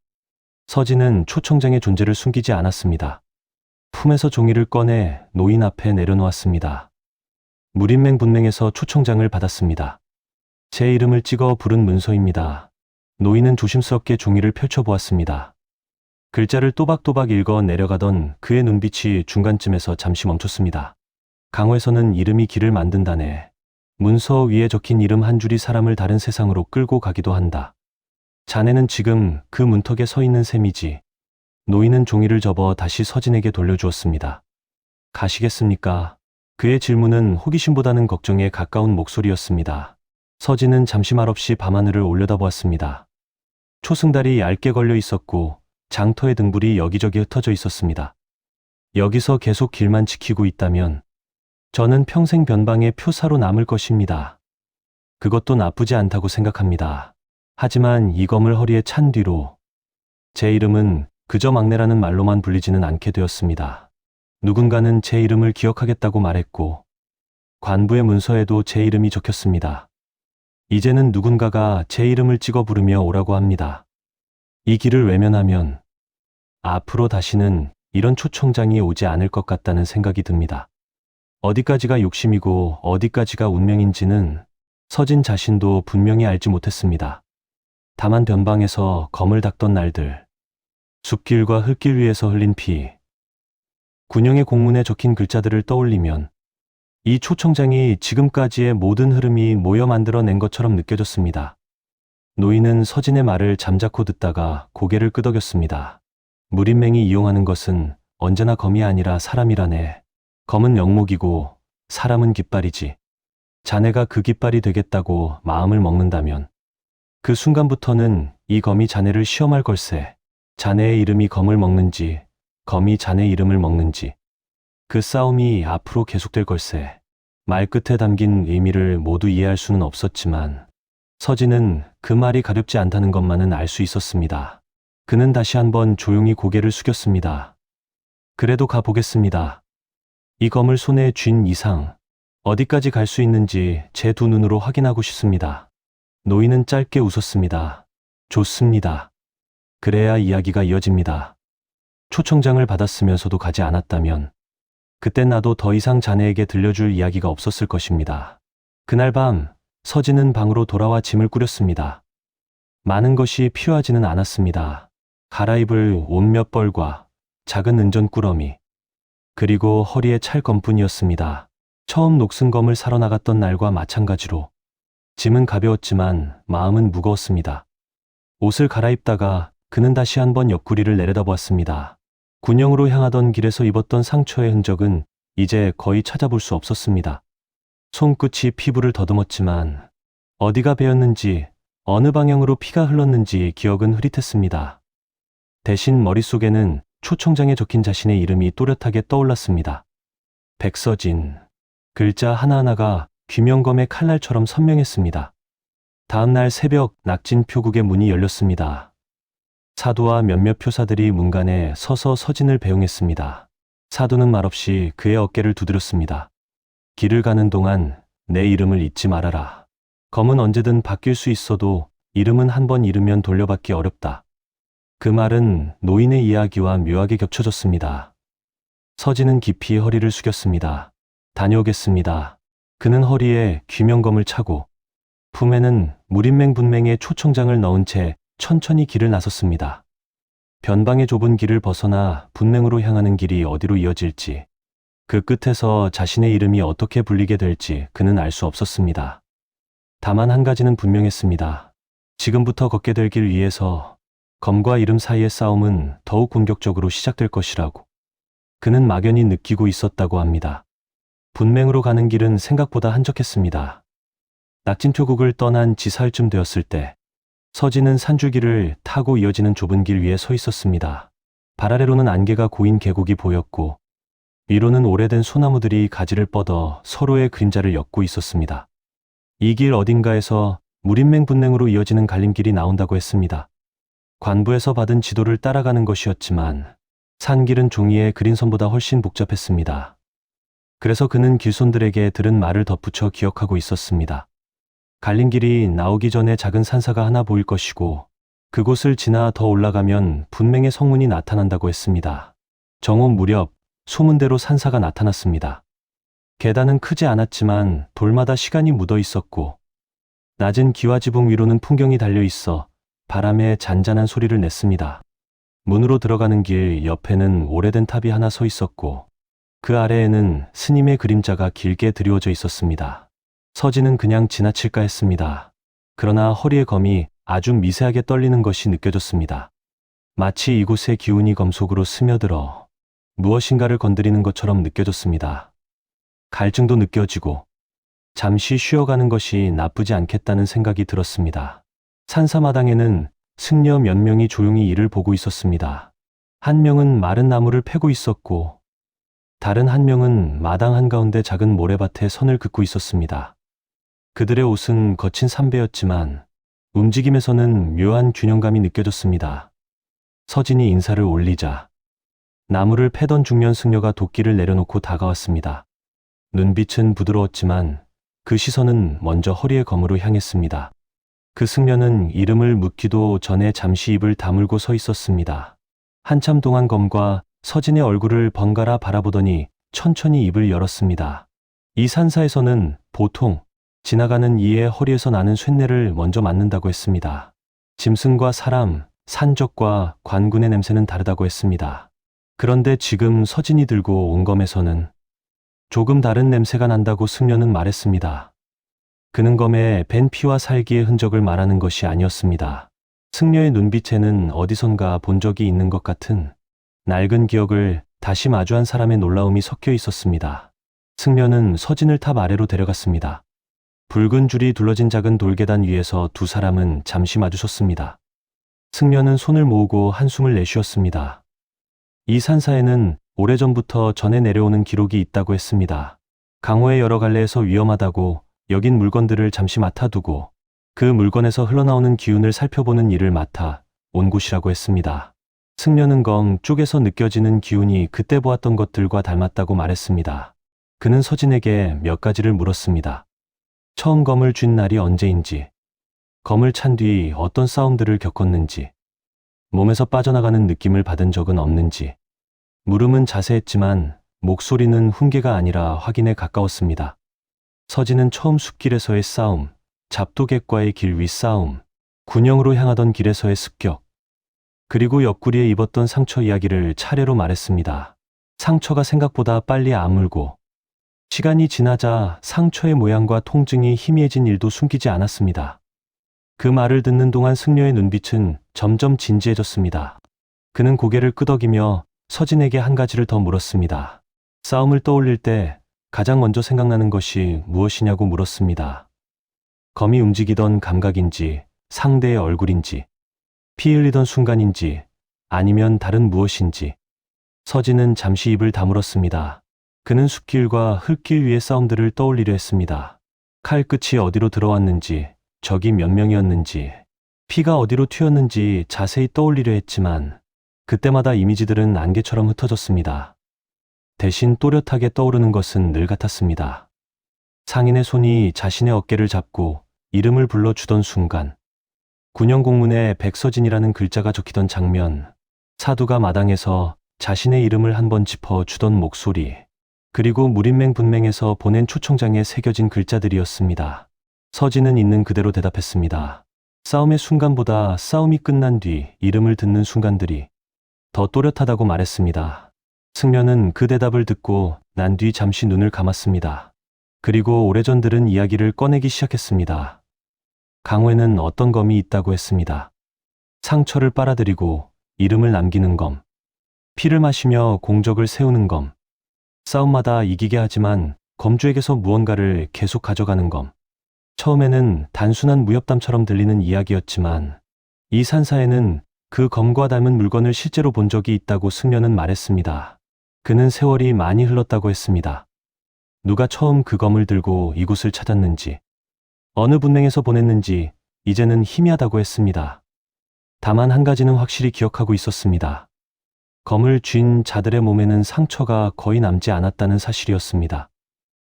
서진은 초청장의 존재를 숨기지 않았습니다. 품에서 종이를 꺼내 노인 앞에 내려놓았습니다. 무림맹 분맹에서 초청장을 받았습니다. 제 이름을 찍어 부른 문서입니다. 노인은 조심스럽게 종이를 펼쳐보았습니다. 글자를 또박또박 읽어 내려가던 그의 눈빛이 중간쯤에서 잠시 멈췄습니다. 강호에서는 이름이 길을 만든다네. 문서 위에 적힌 이름 한 줄이 사람을 다른 세상으로 끌고 가기도 한다. 자네는 지금 그 문턱에 서 있는 셈이지. 노인은 종이를 접어 다시 서진에게 돌려주었습니다. 가시겠습니까? 그의 질문은 호기심보다는 걱정에 가까운 목소리였습니다. 서진은 잠시 말없이 밤하늘을 올려다보았습니다. 초승달이 얇게 걸려 있었고 장터의 등불이 여기저기 흩어져 있었습니다. 여기서 계속 길만 지키고 있다면 저는 평생 변방의 표사로 남을 것입니다. 그것도 나쁘지 않다고 생각합니다. 하지만 이 검을 허리에 찬 뒤로 제 이름은 그저 막내라는 말로만 불리지는 않게 되었습니다. 누군가는 제 이름을 기억하겠다고 말했고 관부의 문서에도 제 이름이 적혔습니다. 이제는 누군가가 제 이름을 찍어 부르며 오라고 합니다. 이 길을 외면하면 앞으로 다시는 이런 초청장이 오지 않을 것 같다는 생각이 듭니다. 어디까지가 욕심이고 어디까지가 운명인지는 서진 자신도 분명히 알지 못했습니다. 다만 변방에서 검을 닦던 날들, 숲길과 흙길 위에서 흘린 피, 군영의 공문에 적힌 글자들을 떠올리면 이 초청장이 지금까지의 모든 흐름이 모여 만들어낸 것처럼 느껴졌습니다. 노인은 서진의 말을 잠자코 듣다가 고개를 끄덕였습니다. 무린맹이 이용하는 것은 언제나 검이 아니라 사람이라네. 검은 영목이고 사람은 깃발이지. 자네가 그 깃발이 되겠다고 마음을 먹는다면 그 순간부터는 이 검이 자네를 시험할 걸세. 자네의 이름이 검을 먹는지 검이 자네 이름을 먹는지 그 싸움이 앞으로 계속될 걸세. 말끝에 담긴 의미를 모두 이해할 수는 없었지만 서진은 그 말이 가렵지 않다는 것만은 알 수 있었습니다. 그는 다시 한번 조용히 고개를 숙였습니다. 그래도 가보겠습니다. 이 검을 손에 쥔 이상 어디까지 갈 수 있는지 제 두 눈으로 확인하고 싶습니다. 노인은 짧게 웃었습니다. 좋습니다. 그래야 이야기가 이어집니다. 초청장을 받았으면서도 가지 않았다면 그땐 나도 더 이상 자네에게 들려줄 이야기가 없었을 것입니다. 그날 밤 서진은 방으로 돌아와 짐을 꾸렸습니다. 많은 것이 필요하지는 않았습니다. 갈아입을 옷 몇 벌과 작은 은전 꾸러미 그리고 허리에 찰 검뿐이었습니다. 처음 녹슨 검을 사러 나갔던 날과 마찬가지로 짐은 가벼웠지만 마음은 무거웠습니다. 옷을 갈아입다가 그는 다시 한번 옆구리를 내려다보았습니다. 군영으로 향하던 길에서 입었던 상처의 흔적은 이제 거의 찾아볼 수 없었습니다. 손끝이 피부를 더듬었지만 어디가 베었는지 어느 방향으로 피가 흘렀는지 기억은 흐릿했습니다. 대신 머릿속에는 초청장에 적힌 자신의 이름이 또렷하게 떠올랐습니다. 백서진. 글자 하나하나가 귀명검의 칼날처럼 선명했습니다. 다음 날 새벽 낙진 표국의 문이 열렸습니다. 사도와 몇몇 표사들이 문간에 서서 서진을 배웅했습니다. 사도는 말없이 그의 어깨를 두드렸습니다. 길을 가는 동안 내 이름을 잊지 말아라. 검은 언제든 바뀔 수 있어도 이름은 한 번 잃으면 돌려받기 어렵다. 그 말은 노인의 이야기와 묘하게 겹쳐졌습니다. 서진은 깊이 허리를 숙였습니다. 다녀오겠습니다. 그는 허리에 귀명검을 차고 품에는 무린맹 분맹의 초청장을 넣은 채 천천히 길을 나섰습니다. 변방의 좁은 길을 벗어나 분맹으로 향하는 길이 어디로 이어질지, 그 끝에서 자신의 이름이 어떻게 불리게 될지 그는 알 수 없었습니다. 다만 한 가지는 분명했습니다. 지금부터 걷게 될 길 위에서 검과 이름 사이의 싸움은 더욱 공격적으로 시작될 것이라고 그는 막연히 느끼고 있었다고 합니다. 분맹으로 가는 길은 생각보다 한적했습니다. 낙진표국을 떠난 지사흘쯤 되었을 때 서진은 산줄기를 타고 이어지는 좁은 길 위에 서 있었습니다. 발 아래로는 안개가 고인 계곡이 보였고 위로는 오래된 소나무들이 가지를 뻗어 서로의 그림자를 엮고 있었습니다. 이 길 어딘가에서 무린맹 분맹으로 이어지는 갈림길이 나온다고 했습니다. 관부에서 받은 지도를 따라가는 것이었지만 산길은 종이에 그린 선보다 훨씬 복잡했습니다. 그래서 그는 길손들에게 들은 말을 덧붙여 기억하고 있었습니다. 갈림길이 나오기 전에 작은 산사가 하나 보일 것이고 그곳을 지나 더 올라가면 분맹의 성문이 나타난다고 했습니다. 정오 무렵 소문대로 산사가 나타났습니다. 계단은 크지 않았지만 돌마다 시간이 묻어 있었고 낮은 기와지붕 위로는 풍경이 달려 있어 바람에 잔잔한 소리를 냈습니다. 문으로 들어가는 길 옆에는 오래된 탑이 하나 서 있었고 그 아래에는 스님의 그림자가 길게 드리워져 있었습니다. 서진은 그냥 지나칠까 했습니다. 그러나 허리의 검이 아주 미세하게 떨리는 것이 느껴졌습니다. 마치 이곳의 기운이 검 속으로 스며들어 무엇인가를 건드리는 것처럼 느껴졌습니다. 갈증도 느껴지고 잠시 쉬어가는 것이 나쁘지 않겠다는 생각이 들었습니다. 산사마당에는 승려 몇 명이 조용히 일을 보고 있었습니다. 한 명은 마른 나무를 패고 있었고 다른 한 명은 마당 한가운데 작은 모래밭에 선을 긋고 있었습니다. 그들의 옷은 거친 삼배였지만 움직임에서는 묘한 균형감이 느껴졌습니다. 서진이 인사를 올리자 나무를 패던 중년 승려가 도끼를 내려놓고 다가왔습니다. 눈빛은 부드러웠지만 그 시선은 먼저 허리의 검으로 향했습니다. 그 승려는 이름을 묻기도 전에 잠시 입을 다물고 서 있었습니다. 한참 동안 검과 서진의 얼굴을 번갈아 바라보더니 천천히 입을 열었습니다. 이 산사에서는 보통 지나가는 이의 허리에서 나는 쇳내를 먼저 맡는다고 했습니다. 짐승과 사람, 산적과 관군의 냄새는 다르다고 했습니다. 그런데 지금 서진이 들고 온 검에서는 조금 다른 냄새가 난다고 승려는 말했습니다. 그는 검에 밴 피와 살기의 흔적을 말하는 것이 아니었습니다. 승려의 눈빛에는 어디선가 본 적이 있는 것 같은 낡은 기억을 다시 마주한 사람의 놀라움이 섞여 있었습니다. 승려는 서진을 탑 아래로 데려갔습니다. 붉은 줄이 둘러진 작은 돌계단 위에서 두 사람은 잠시 마주섰습니다. 승려는 손을 모으고 한숨을 내쉬었습니다. 이 산사에는 오래전부터 전해 내려오는 기록이 있다고 했습니다. 강호의 여러 갈래에서 위험하다고 여긴 물건들을 잠시 맡아두고 그 물건에서 흘러나오는 기운을 살펴보는 일을 맡아 온 곳이라고 했습니다. 승려는 검 쪽에서 느껴지는 기운이 그때 보았던 것들과 닮았다고 말했습니다. 그는 서진에게 몇 가지를 물었습니다. 처음 검을 쥔 날이 언제인지, 검을 찬 뒤 어떤 싸움들을 겪었는지, 몸에서 빠져나가는 느낌을 받은 적은 없는지. 물음은 자세했지만 목소리는 훈계가 아니라 확인에 가까웠습니다. 서진은 처음 숲길에서의 싸움, 잡도객과의 길 위 싸움, 군영으로 향하던 길에서의 습격, 그리고 옆구리에 입었던 상처 이야기를 차례로 말했습니다. 상처가 생각보다 빨리 아물고 시간이 지나자 상처의 모양과 통증이 희미해진 일도 숨기지 않았습니다. 그 말을 듣는 동안 승려의 눈빛은 점점 진지해졌습니다. 그는 고개를 끄덕이며 서진에게 한 가지를 더 물었습니다. 싸움을 떠올릴 때 가장 먼저 생각나는 것이 무엇이냐고 물었습니다. 검이 움직이던 감각인지, 상대의 얼굴인지, 피 흘리던 순간인지, 아니면 다른 무엇인지. 서진은 잠시 입을 다물었습니다. 그는 숲길과 흙길 위의 싸움들을 떠올리려 했습니다. 칼끝이 어디로 들어왔는지, 적이 몇 명이었는지, 피가 어디로 튀었는지 자세히 떠올리려 했지만 그때마다 이미지들은 안개처럼 흩어졌습니다. 대신 또렷하게 떠오르는 것은 늘 같았습니다. 상인의 손이 자신의 어깨를 잡고 이름을 불러주던 순간, 군영공문에 백서진이라는 글자가 적히던 장면, 사두가 마당에서 자신의 이름을 한번 짚어주던 목소리, 그리고 무린맹 분맹에서 보낸 초청장에 새겨진 글자들이었습니다. 서진은 있는 그대로 대답했습니다. 싸움의 순간보다 싸움이 끝난 뒤 이름을 듣는 순간들이 더 또렷하다고 말했습니다. 승려는 그 대답을 듣고 난 뒤 잠시 눈을 감았습니다. 그리고 오래전 들은 이야기를 꺼내기 시작했습니다. 강호에는 어떤 검이 있다고 했습니다. 상처를 빨아들이고 이름을 남기는 검, 피를 마시며 공적을 세우는 검, 싸움마다 이기게 하지만 검주에게서 무언가를 계속 가져가는 검. 처음에는 단순한 무협담처럼 들리는 이야기였지만 이 산사에는 그 검과 닮은 물건을 실제로 본 적이 있다고 승려는 말했습니다. 그는 세월이 많이 흘렀다고 했습니다. 누가 처음 그 검을 들고 이곳을 찾았는지, 어느 분맹에서 보냈는지 이제는 희미하다고 했습니다. 다만 한 가지는 확실히 기억하고 있었습니다. 검을 쥔 자들의 몸에는 상처가 거의 남지 않았다는 사실이었습니다.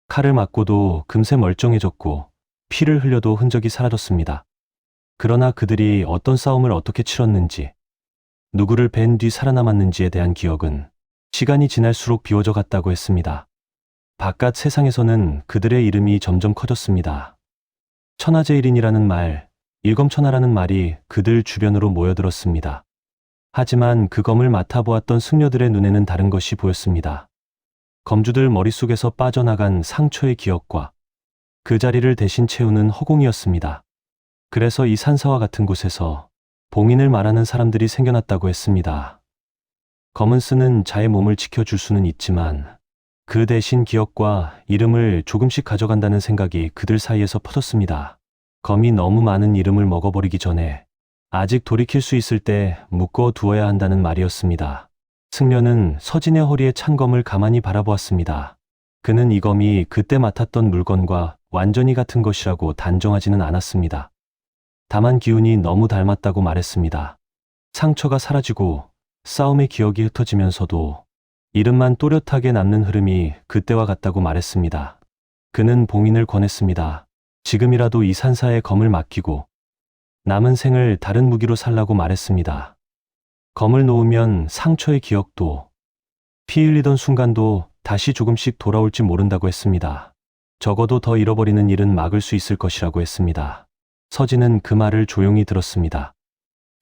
칼을 맞고도 금세 멀쩡해졌고 피를 흘려도 흔적이 사라졌습니다. 그러나 그들이 어떤 싸움을 어떻게 치렀는지, 누구를 뵌 뒤 살아남았는지에 대한 기억은 시간이 지날수록 비워져 갔다고 했습니다. 바깥 세상에서는 그들의 이름이 점점 커졌습니다. 천하제일인이라는 말, 일검천하라는 말이 그들 주변으로 모여들었습니다. 하지만 그 검을 맡아보았던 승려들의 눈에는 다른 것이 보였습니다. 검주들 머릿속에서 빠져나간 상처의 기억과 그 자리를 대신 채우는 허공이었습니다. 그래서 이 산사와 같은 곳에서 봉인을 말하는 사람들이 생겨났다고 했습니다. 검은 쓰는 자의 몸을 지켜줄 수는 있지만 그 대신 기억과 이름을 조금씩 가져간다는 생각이 그들 사이에서 퍼졌습니다. 검이 너무 많은 이름을 먹어버리기 전에 아직 돌이킬 수 있을 때 묶어 두어야 한다는 말이었습니다. 승려는 서진의 허리에 찬 검을 가만히 바라보았습니다. 그는 이 검이 그때 맡았던 물건과 완전히 같은 것이라고 단정하지는 않았습니다. 다만 기운이 너무 닮았다고 말했습니다. 상처가 사라지고 싸움의 기억이 흩어지면서도 이름만 또렷하게 남는 흐름이 그때와 같다고 말했습니다. 그는 봉인을 권했습니다. 지금이라도 이 산사의 검을 맡기고 남은 생을 다른 무기로 살라고 말했습니다. 검을 놓으면 상처의 기억도, 피 흘리던 순간도 다시 조금씩 돌아올지 모른다고 했습니다. 적어도 더 잃어버리는 일은 막을 수 있을 것이라고 했습니다. 서진은 그 말을 조용히 들었습니다.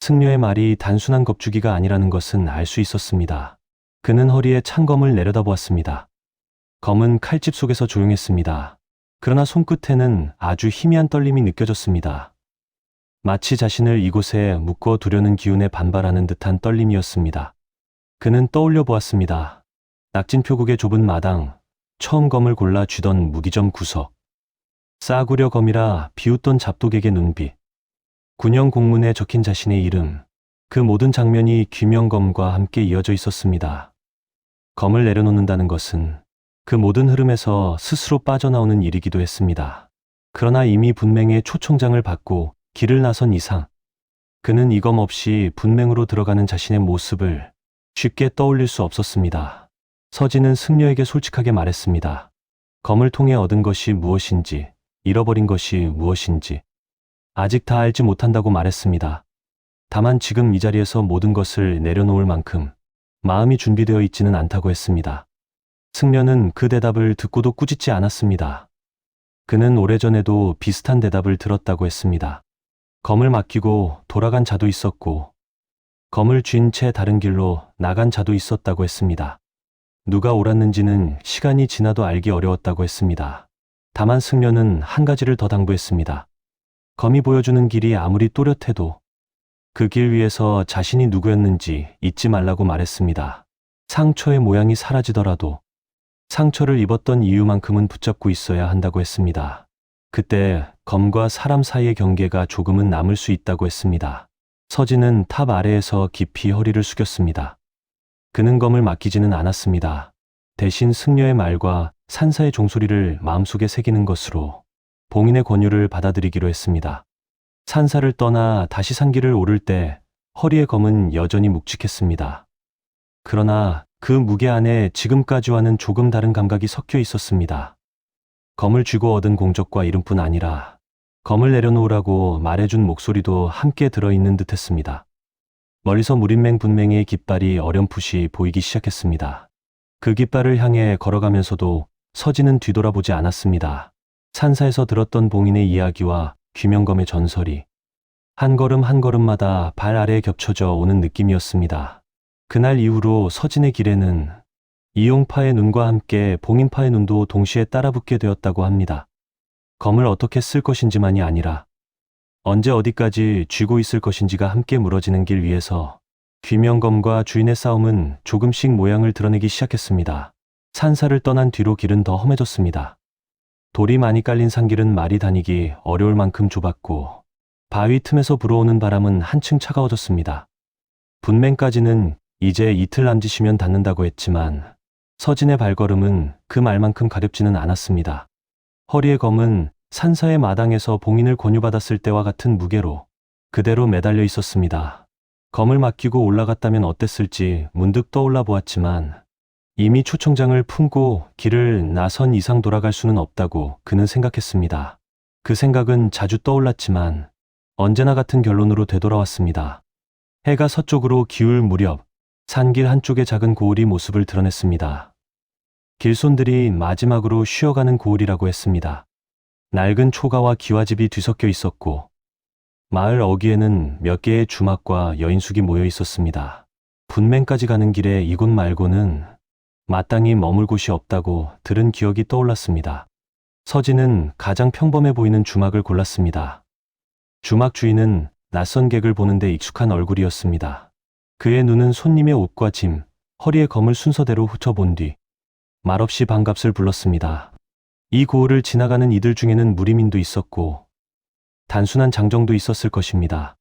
승려의 말이 단순한 겁주기가 아니라는 것은 알 수 있었습니다. 그는 허리에 찬 검을 내려다보았습니다. 검은 칼집 속에서 조용했습니다. 그러나 손끝에는 아주 희미한 떨림이 느껴졌습니다. 마치 자신을 이곳에 묶어두려는 기운에 반발하는 듯한 떨림이었습니다. 그는 떠올려 보았습니다. 낙진표국의 좁은 마당, 처음 검을 골라 쥐던 무기점 구석, 싸구려 검이라 비웃던 잡독에게 눈빛, 군용 공문에 적힌 자신의 이름, 그 모든 장면이 귀명검과 함께 이어져 있었습니다. 검을 내려놓는다는 것은 그 모든 흐름에서 스스로 빠져나오는 일이기도 했습니다. 그러나 이미 분맹의 초청장을 받고 길을 나선 이상, 그는 이 검 없이 분맹으로 들어가는 자신의 모습을 쉽게 떠올릴 수 없었습니다. 서진은 승려에게 솔직하게 말했습니다. 검을 통해 얻은 것이 무엇인지, 잃어버린 것이 무엇인지 아직 다 알지 못한다고 말했습니다. 다만 지금 이 자리에서 모든 것을 내려놓을 만큼 마음이 준비되어 있지는 않다고 했습니다. 승려는 그 대답을 듣고도 꾸짖지 않았습니다. 그는 오래전에도 비슷한 대답을 들었다고 했습니다. 검을 맡기고 돌아간 자도 있었고 검을 쥔 채 다른 길로 나간 자도 있었다고 했습니다. 누가 옳았는지는 시간이 지나도 알기 어려웠다고 했습니다. 다만 승려는 한 가지를 더 당부했습니다. 검이 보여주는 길이 아무리 또렷해도 그 길 위에서 자신이 누구였는지 잊지 말라고 말했습니다. 상처의 모양이 사라지더라도 상처를 입었던 이유만큼은 붙잡고 있어야 한다고 했습니다. 그때 검과 사람 사이의 경계가 조금은 남을 수 있다고 했습니다. 서진은 탑 아래에서 깊이 허리를 숙였습니다. 그는 검을 맡기지는 않았습니다. 대신 승려의 말과 산사의 종소리를 마음속에 새기는 것으로 봉인의 권유를 받아들이기로 했습니다. 산사를 떠나 다시 산길을 오를 때 허리의 검은 여전히 묵직했습니다. 그러나 그 무게 안에 지금까지와는 조금 다른 감각이 섞여 있었습니다. 검을 쥐고 얻은 공적과 이름뿐 아니라 검을 내려놓으라고 말해준 목소리도 함께 들어있는 듯했습니다. 멀리서 무림맹 분맹의 깃발이 어렴풋이 보이기 시작했습니다. 그 깃발을 향해 걸어가면서도 서진은 뒤돌아보지 않았습니다. 산사에서 들었던 봉인의 이야기와 귀명검의 전설이 한 걸음 한 걸음마다 발 아래에 겹쳐져 오는 느낌이었습니다. 그날 이후로 서진의 길에는 이용파의 눈과 함께 봉인파의 눈도 동시에 따라붙게 되었다고 합니다. 검을 어떻게 쓸 것인지만이 아니라 언제 어디까지 쥐고 있을 것인지가 함께 무너지는 길 위에서 귀명검과 주인의 싸움은 조금씩 모양을 드러내기 시작했습니다. 산사를 떠난 뒤로 길은 더 험해졌습니다. 돌이 많이 깔린 산길은 말이 다니기 어려울 만큼 좁았고 바위 틈에서 불어오는 바람은 한층 차가워졌습니다. 분맹까지는 이제 이틀 남짓이면 닿는다고 했지만 서진의 발걸음은 그 말만큼 가렵지는 않았습니다. 허리의 검은 산사의 마당에서 봉인을 권유받았을 때와 같은 무게로 그대로 매달려 있었습니다. 검을 맡기고 올라갔다면 어땠을지 문득 떠올라 보았지만 이미 초청장을 품고 길을 나선 이상 돌아갈 수는 없다고 그는 생각했습니다. 그 생각은 자주 떠올랐지만 언제나 같은 결론으로 되돌아왔습니다. 해가 서쪽으로 기울 무렵 산길 한쪽의 작은 고을이 모습을 드러냈습니다. 길손들이 마지막으로 쉬어가는 고을이라고 했습니다. 낡은 초가와 기와집이 뒤섞여 있었고 마을 어귀에는 몇 개의 주막과 여인숙이 모여 있었습니다. 분맹까지 가는 길에 이곳 말고는 마땅히 머물 곳이 없다고 들은 기억이 떠올랐습니다. 서진은 가장 평범해 보이는 주막을 골랐습니다. 주막 주인은 낯선 객을 보는데 익숙한 얼굴이었습니다. 그의 눈은 손님의 옷과 짐, 허리에 검을 순서대로 훑어본 뒤 말없이 반값을 불렀습니다. 이 고을을 지나가는 이들 중에는 무리민도 있었고 단순한 장정도 있었을 것입니다.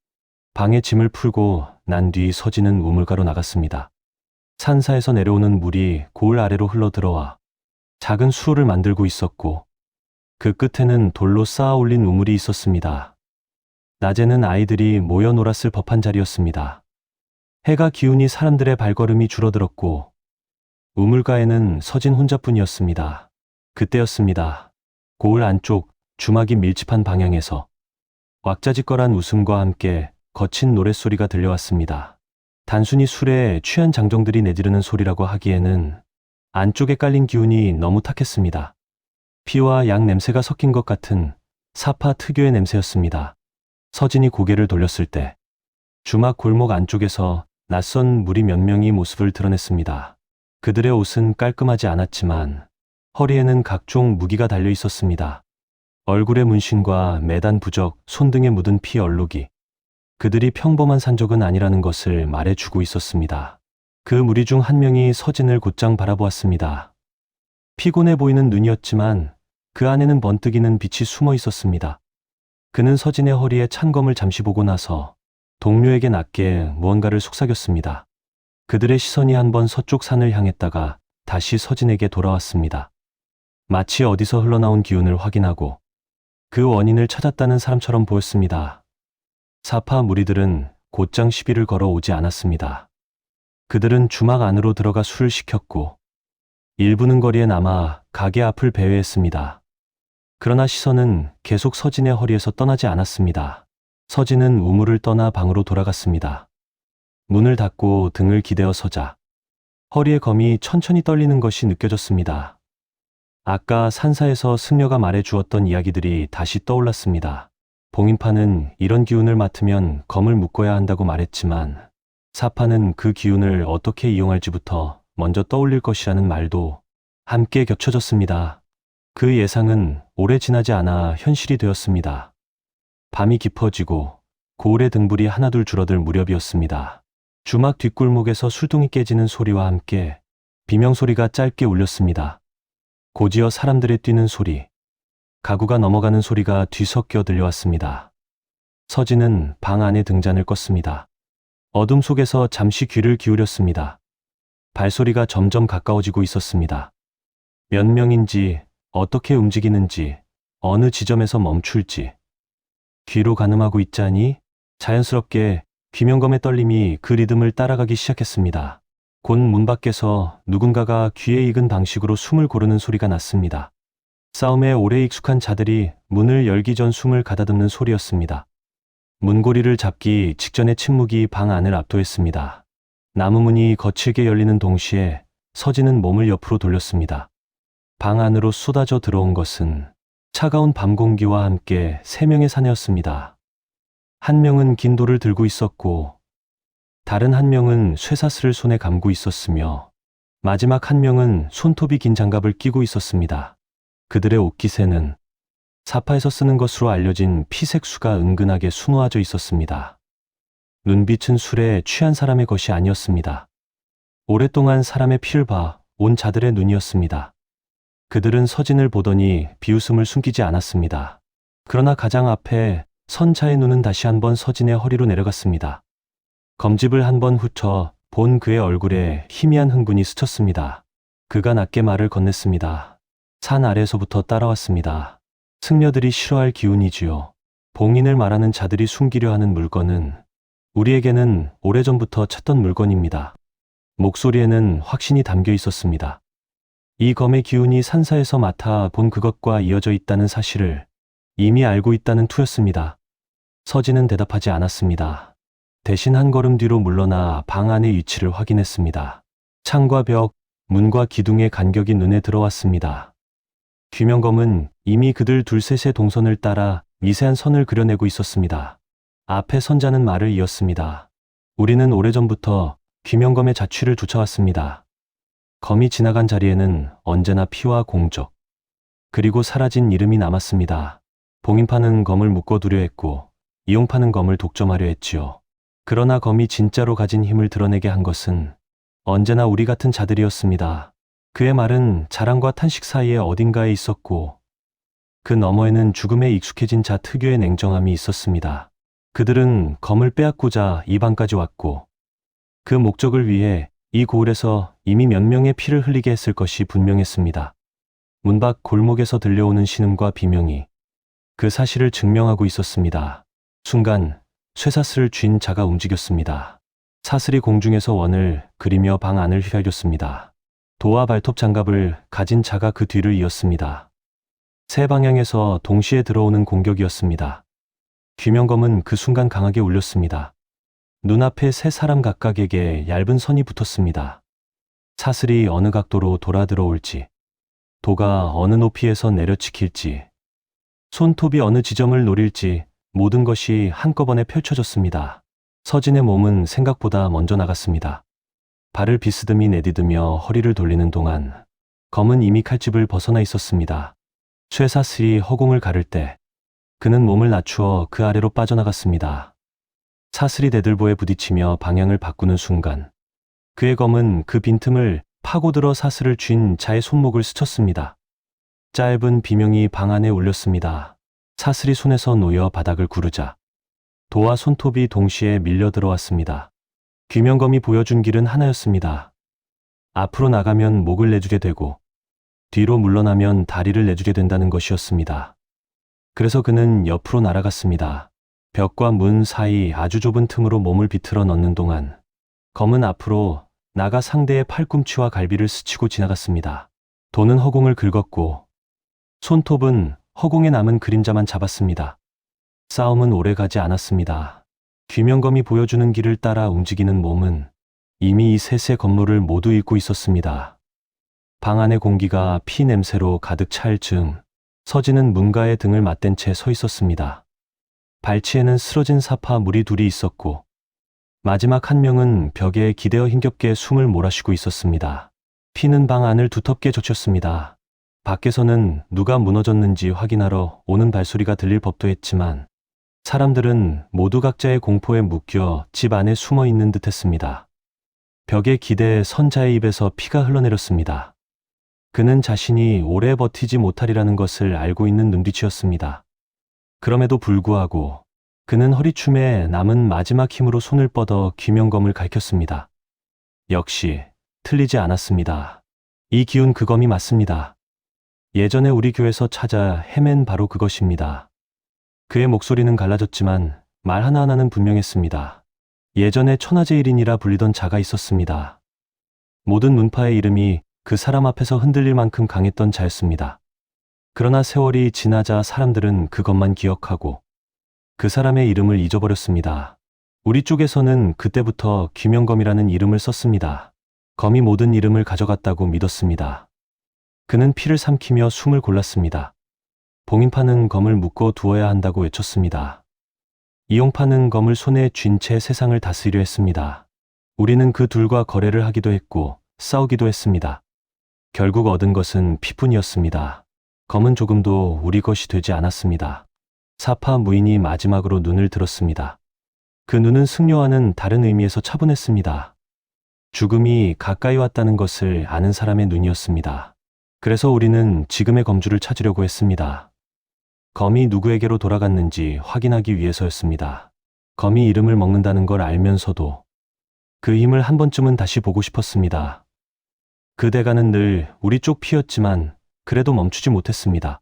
방에 짐을 풀고 난 뒤 서진은 우물가로 나갔습니다. 산사에서 내려오는 물이 고을 아래로 흘러들어와 작은 수로를 만들고 있었고 그 끝에는 돌로 쌓아 올린 우물이 있었습니다. 낮에는 아이들이 모여 놀았을 법한 자리였습니다. 해가 기우니 사람들의 발걸음이 줄어들었고 우물가에는 서진 혼자뿐이었습니다. 그때였습니다. 고을 안쪽 주막이 밀집한 방향에서 왁자지껄한 웃음과 함께 거친 노랫소리가 들려왔습니다. 단순히 술에 취한 장정들이 내지르는 소리라고 하기에는 안쪽에 깔린 기운이 너무 탁했습니다. 피와 양 냄새가 섞인 것 같은 사파 특유의 냄새였습니다. 서진이 고개를 돌렸을 때 주막 골목 안쪽에서 낯선 무리 몇 명이 모습을 드러냈습니다. 그들의 옷은 깔끔하지 않았지만 허리에는 각종 무기가 달려 있었습니다. 얼굴의 문신과 매단 부적, 손등에 묻은 피 얼룩이 그들이 평범한 산적은 아니라는 것을 말해주고 있었습니다. 그 무리 중 한 명이 서진을 곧장 바라보았습니다. 피곤해 보이는 눈이었지만 그 안에는 번뜩이는 빛이 숨어 있었습니다. 그는 서진의 허리에 찬 검을 잠시 보고 나서 동료에게 낮게 무언가를 속삭였습니다. 그들의 시선이 한번 서쪽 산을 향했다가 다시 서진에게 돌아왔습니다. 마치 어디서 흘러나온 기운을 확인하고 그 원인을 찾았다는 사람처럼 보였습니다. 사파 무리들은 곧장 시비를 걸어 오지 않았습니다. 그들은 주막 안으로 들어가 술을 시켰고 일부는 거리에 남아 가게 앞을 배회했습니다. 그러나 시선은 계속 서진의 허리에서 떠나지 않았습니다. 서진은 우물을 떠나 방으로 돌아갔습니다. 문을 닫고 등을 기대어 서자 허리의 검이 천천히 떨리는 것이 느껴졌습니다. 아까 산사에서 승려가 말해 주었던 이야기들이 다시 떠올랐습니다. 봉인파는 이런 기운을 맡으면 검을 묶어야 한다고 말했지만 사파는 그 기운을 어떻게 이용할지부터 먼저 떠올릴 것이라는 말도 함께 겹쳐졌습니다. 그 예상은 오래 지나지 않아 현실이 되었습니다. 밤이 깊어지고 고을의 등불이 하나둘 줄어들 무렵이었습니다. 주막 뒷골목에서 술통이 깨지는 소리와 함께 비명소리가 짧게 울렸습니다. 곧이어 사람들의 뛰는 소리, 가구가 넘어가는 소리가 뒤섞여 들려왔습니다. 서진은 방 안에 등잔을 껐습니다. 어둠 속에서 잠시 귀를 기울였습니다. 발소리가 점점 가까워지고 있었습니다. 몇 명인지, 어떻게 움직이는지, 어느 지점에서 멈출지. 귀로 가늠하고 있자니 자연스럽게 귀명검의 떨림이 그 리듬을 따라가기 시작했습니다. 곧 문 밖에서 누군가가 귀에 익은 방식으로 숨을 고르는 소리가 났습니다. 싸움에 오래 익숙한 자들이 문을 열기 전 숨을 가다듬는 소리였습니다. 문고리를 잡기 직전의 침묵이 방 안을 압도했습니다. 나무 문이 거칠게 열리는 동시에 서진은 몸을 옆으로 돌렸습니다. 방 안으로 쏟아져 들어온 것은 차가운 밤 공기와 함께 3명의 사내였습니다. 한 명은 긴 돌을 들고 있었고 다른 한 명은 쇠사슬을 손에 감고 있었으며 마지막 한 명은 손톱이 긴 장갑을 끼고 있었습니다. 그들의 옷깃에는 사파에서 쓰는 것으로 알려진 피색수가 은근하게 수놓아져 있었습니다. 눈빛은 술에 취한 사람의 것이 아니었습니다. 오랫동안 사람의 피를 봐 온 자들의 눈이었습니다. 그들은 서진을 보더니 비웃음을 숨기지 않았습니다. 그러나 가장 앞에 선 자의 눈은 다시 한번 서진의 허리로 내려갔습니다. 검집을 한번 훑어 본 그의 얼굴에 희미한 흥분이 스쳤습니다. 그가 낮게 말을 건넸습니다. 산 아래에서부터 따라왔습니다. 승려들이 싫어할 기운이지요. 봉인을 말하는 자들이 숨기려 하는 물건은 우리에게는 오래전부터 찾던 물건입니다. 목소리에는 확신이 담겨 있었습니다. 이 검의 기운이 산사에서 맡아 본 그것과 이어져 있다는 사실을 이미 알고 있다는 투였습니다. 서진은 대답하지 않았습니다. 대신 한 걸음 뒤로 물러나 방 안의 위치를 확인했습니다. 창과 벽, 문과 기둥의 간격이 눈에 들어왔습니다. 귀명검은 이미 그들 둘셋의 동선을 따라 미세한 선을 그려내고 있었습니다. 앞에 선자는 말을 이었습니다. 우리는 오래전부터 귀명검의 자취를 쫓아왔습니다. 검이 지나간 자리에는 언제나 피와 공적, 그리고 사라진 이름이 남았습니다. 봉인파는 검을 묶어두려 했고 이용파는 검을 독점하려 했지요. 그러나 검이 진짜로 가진 힘을 드러내게 한 것은 언제나 우리 같은 자들이었습니다. 그의 말은 자랑과 탄식 사이에 어딘가에 있었고 그 너머에는 죽음에 익숙해진 자 특유의 냉정함이 있었습니다. 그들은 검을 빼앗고자 이 방까지 왔고 그 목적을 위해 이 고을에서 이미 몇 명의 피를 흘리게 했을 것이 분명했습니다. 문 밖 골목에서 들려오는 신음과 비명이 그 사실을 증명하고 있었습니다. 순간 쇠사슬을 쥔 자가 움직였습니다. 사슬이 공중에서 원을 그리며 방 안을 휘갈겼습니다. 도와 발톱 장갑을 가진 자가 그 뒤를 이었습니다. 세 방향에서 동시에 들어오는 공격이었습니다. 귀명검은 그 순간 강하게 울렸습니다. 눈앞에 세 사람 각각에게 얇은 선이 붙었습니다. 사슬이 어느 각도로 돌아 들어올지, 도가 어느 높이에서 내려치킬지, 손톱이 어느 지점을 노릴지 모든 것이 한꺼번에 펼쳐졌습니다. 서진의 몸은 생각보다 먼저 나갔습니다. 발을 비스듬히 내디디며 허리를 돌리는 동안 검은 이미 칼집을 벗어나 있었습니다. 쇠사슬이 허공을 가를 때 그는 몸을 낮추어 그 아래로 빠져나갔습니다. 사슬이 대들보에 부딪히며 방향을 바꾸는 순간 그의 검은 그 빈틈을 파고들어 사슬을 쥔 자의 손목을 스쳤습니다. 짧은 비명이 방 안에 울렸습니다. 사슬이 손에서 놓여 바닥을 구르자 도와 손톱이 동시에 밀려 들어왔습니다. 귀명검이 보여준 길은 하나였습니다. 앞으로 나가면 목을 내주게 되고 뒤로 물러나면 다리를 내주게 된다는 것이었습니다. 그래서 그는 옆으로 날아갔습니다. 벽과 문 사이 아주 좁은 틈으로 몸을 비틀어 넣는 동안 검은 앞으로 나가 상대의 팔꿈치와 갈비를 스치고 지나갔습니다. 도는 허공을 긁었고 손톱은 허공에 남은 그림자만 잡았습니다. 싸움은 오래 가지 않았습니다. 귀명검이 보여주는 길을 따라 움직이는 몸은 이미 이 셋의 건물을 모두 잇고 있었습니다. 방 안의 공기가 피 냄새로 가득 찰 즈음 서진은 문가에 등을 맞댄 채 서 있었습니다. 발치에는 쓰러진 사파 무리 둘이 있었고 마지막 한 명은 벽에 기대어 힘겹게 숨을 몰아쉬고 있었습니다. 피는 방 안을 두텁게 젖혔습니다. 밖에서는 누가 무너졌는지 확인하러 오는 발소리가 들릴 법도 했지만 사람들은 모두 각자의 공포에 묶여 집 안에 숨어 있는 듯 했습니다. 벽에 기대에 선 자의 입에서 피가 흘러내렸습니다. 그는 자신이 오래 버티지 못하리라는 것을 알고 있는 눈빛이었습니다. 그럼에도 불구하고 그는 허리춤에 남은 마지막 힘으로 손을 뻗어 귀명검을 갈켰습니다. 역시 틀리지 않았습니다. 이 기운 그 검이 맞습니다. 예전에 우리 교에서 찾아 헤맨 바로 그것입니다. 그의 목소리는 갈라졌지만 말 하나하나는 분명했습니다. 예전에 천하제 1인이라 불리던 자가 있었습니다. 모든 문파의 이름이 그 사람 앞에서 흔들릴 만큼 강했던 자였습니다. 그러나 세월이 지나자 사람들은 그것만 기억하고 그 사람의 이름을 잊어버렸습니다. 우리 쪽에서는 그때부터 귀명검이라는 이름을 썼습니다. 검이 모든 이름을 가져갔다고 믿었습니다. 그는 피를 삼키며 숨을 골랐습니다. 봉인파는 검을 묶어 두어야 한다고 외쳤습니다. 이용파는 검을 손에 쥔 채 세상을 다스리려 했습니다. 우리는 그 둘과 거래를 하기도 했고 싸우기도 했습니다. 결국 얻은 것은 피뿐이었습니다. 검은 조금도 우리 것이 되지 않았습니다. 사파 무인이 마지막으로 눈을 들었습니다. 그 눈은 승려와는 다른 의미에서 차분했습니다. 죽음이 가까이 왔다는 것을 아는 사람의 눈이었습니다. 그래서 우리는 지금의 검주를 찾으려고 했습니다. 검이 누구에게로 돌아갔는지 확인하기 위해서였습니다. 검이 이름을 먹는다는 걸 알면서도 그 힘을 한 번쯤은 다시 보고 싶었습니다. 그 대가는 늘 우리 쪽 피였지만 그래도 멈추지 못했습니다.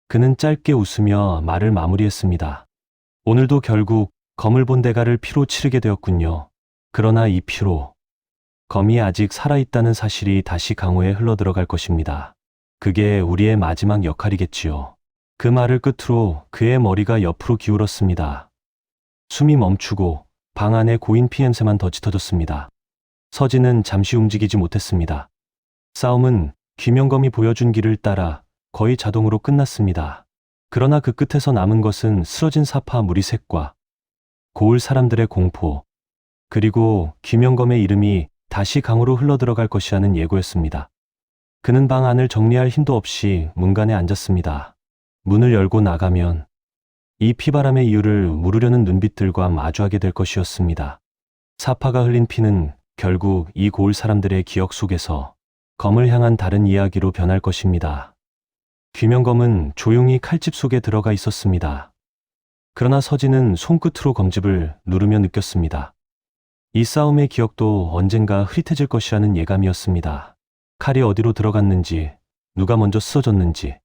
그는 짧게 웃으며 말을 마무리했습니다. 오늘도 결국 검을 본 대가를 피로 치르게 되었군요. 그러나 이 피로 검이 아직 살아있다는 사실이 다시 강호에 흘러들어갈 것입니다. 그게 우리의 마지막 역할이겠지요. 그 말을 끝으로 그의 머리가 옆으로 기울었습니다. 숨이 멈추고 방 안에 고인 피 냄새만 더 짙어졌습니다. 서진은 잠시 움직이지 못했습니다. 싸움은 귀명검이 보여준 길을 따라 거의 자동으로 끝났습니다. 그러나 그 끝에서 남은 것은 쓰러진 사파 무리 셋과 고을 사람들의 공포, 그리고 귀명검의 이름이 다시 강으로 흘러들어갈 것이라는 예고였습니다. 그는 방 안을 정리할 힘도 없이 문간에 앉았습니다. 문을 열고 나가면 이 피바람의 이유를 물으려는 눈빛들과 마주하게 될 것이었습니다. 사파가 흘린 피는 결국 이 고을 사람들의 기억 속에서 검을 향한 다른 이야기로 변할 것입니다. 귀명검은 조용히 칼집 속에 들어가 있었습니다. 그러나 서진은 손끝으로 검집을 누르며 느꼈습니다. 이 싸움의 기억도 언젠가 흐릿해질 것이라는 예감이었습니다. 칼이 어디로 들어갔는지, 누가 먼저 쓰러졌는지,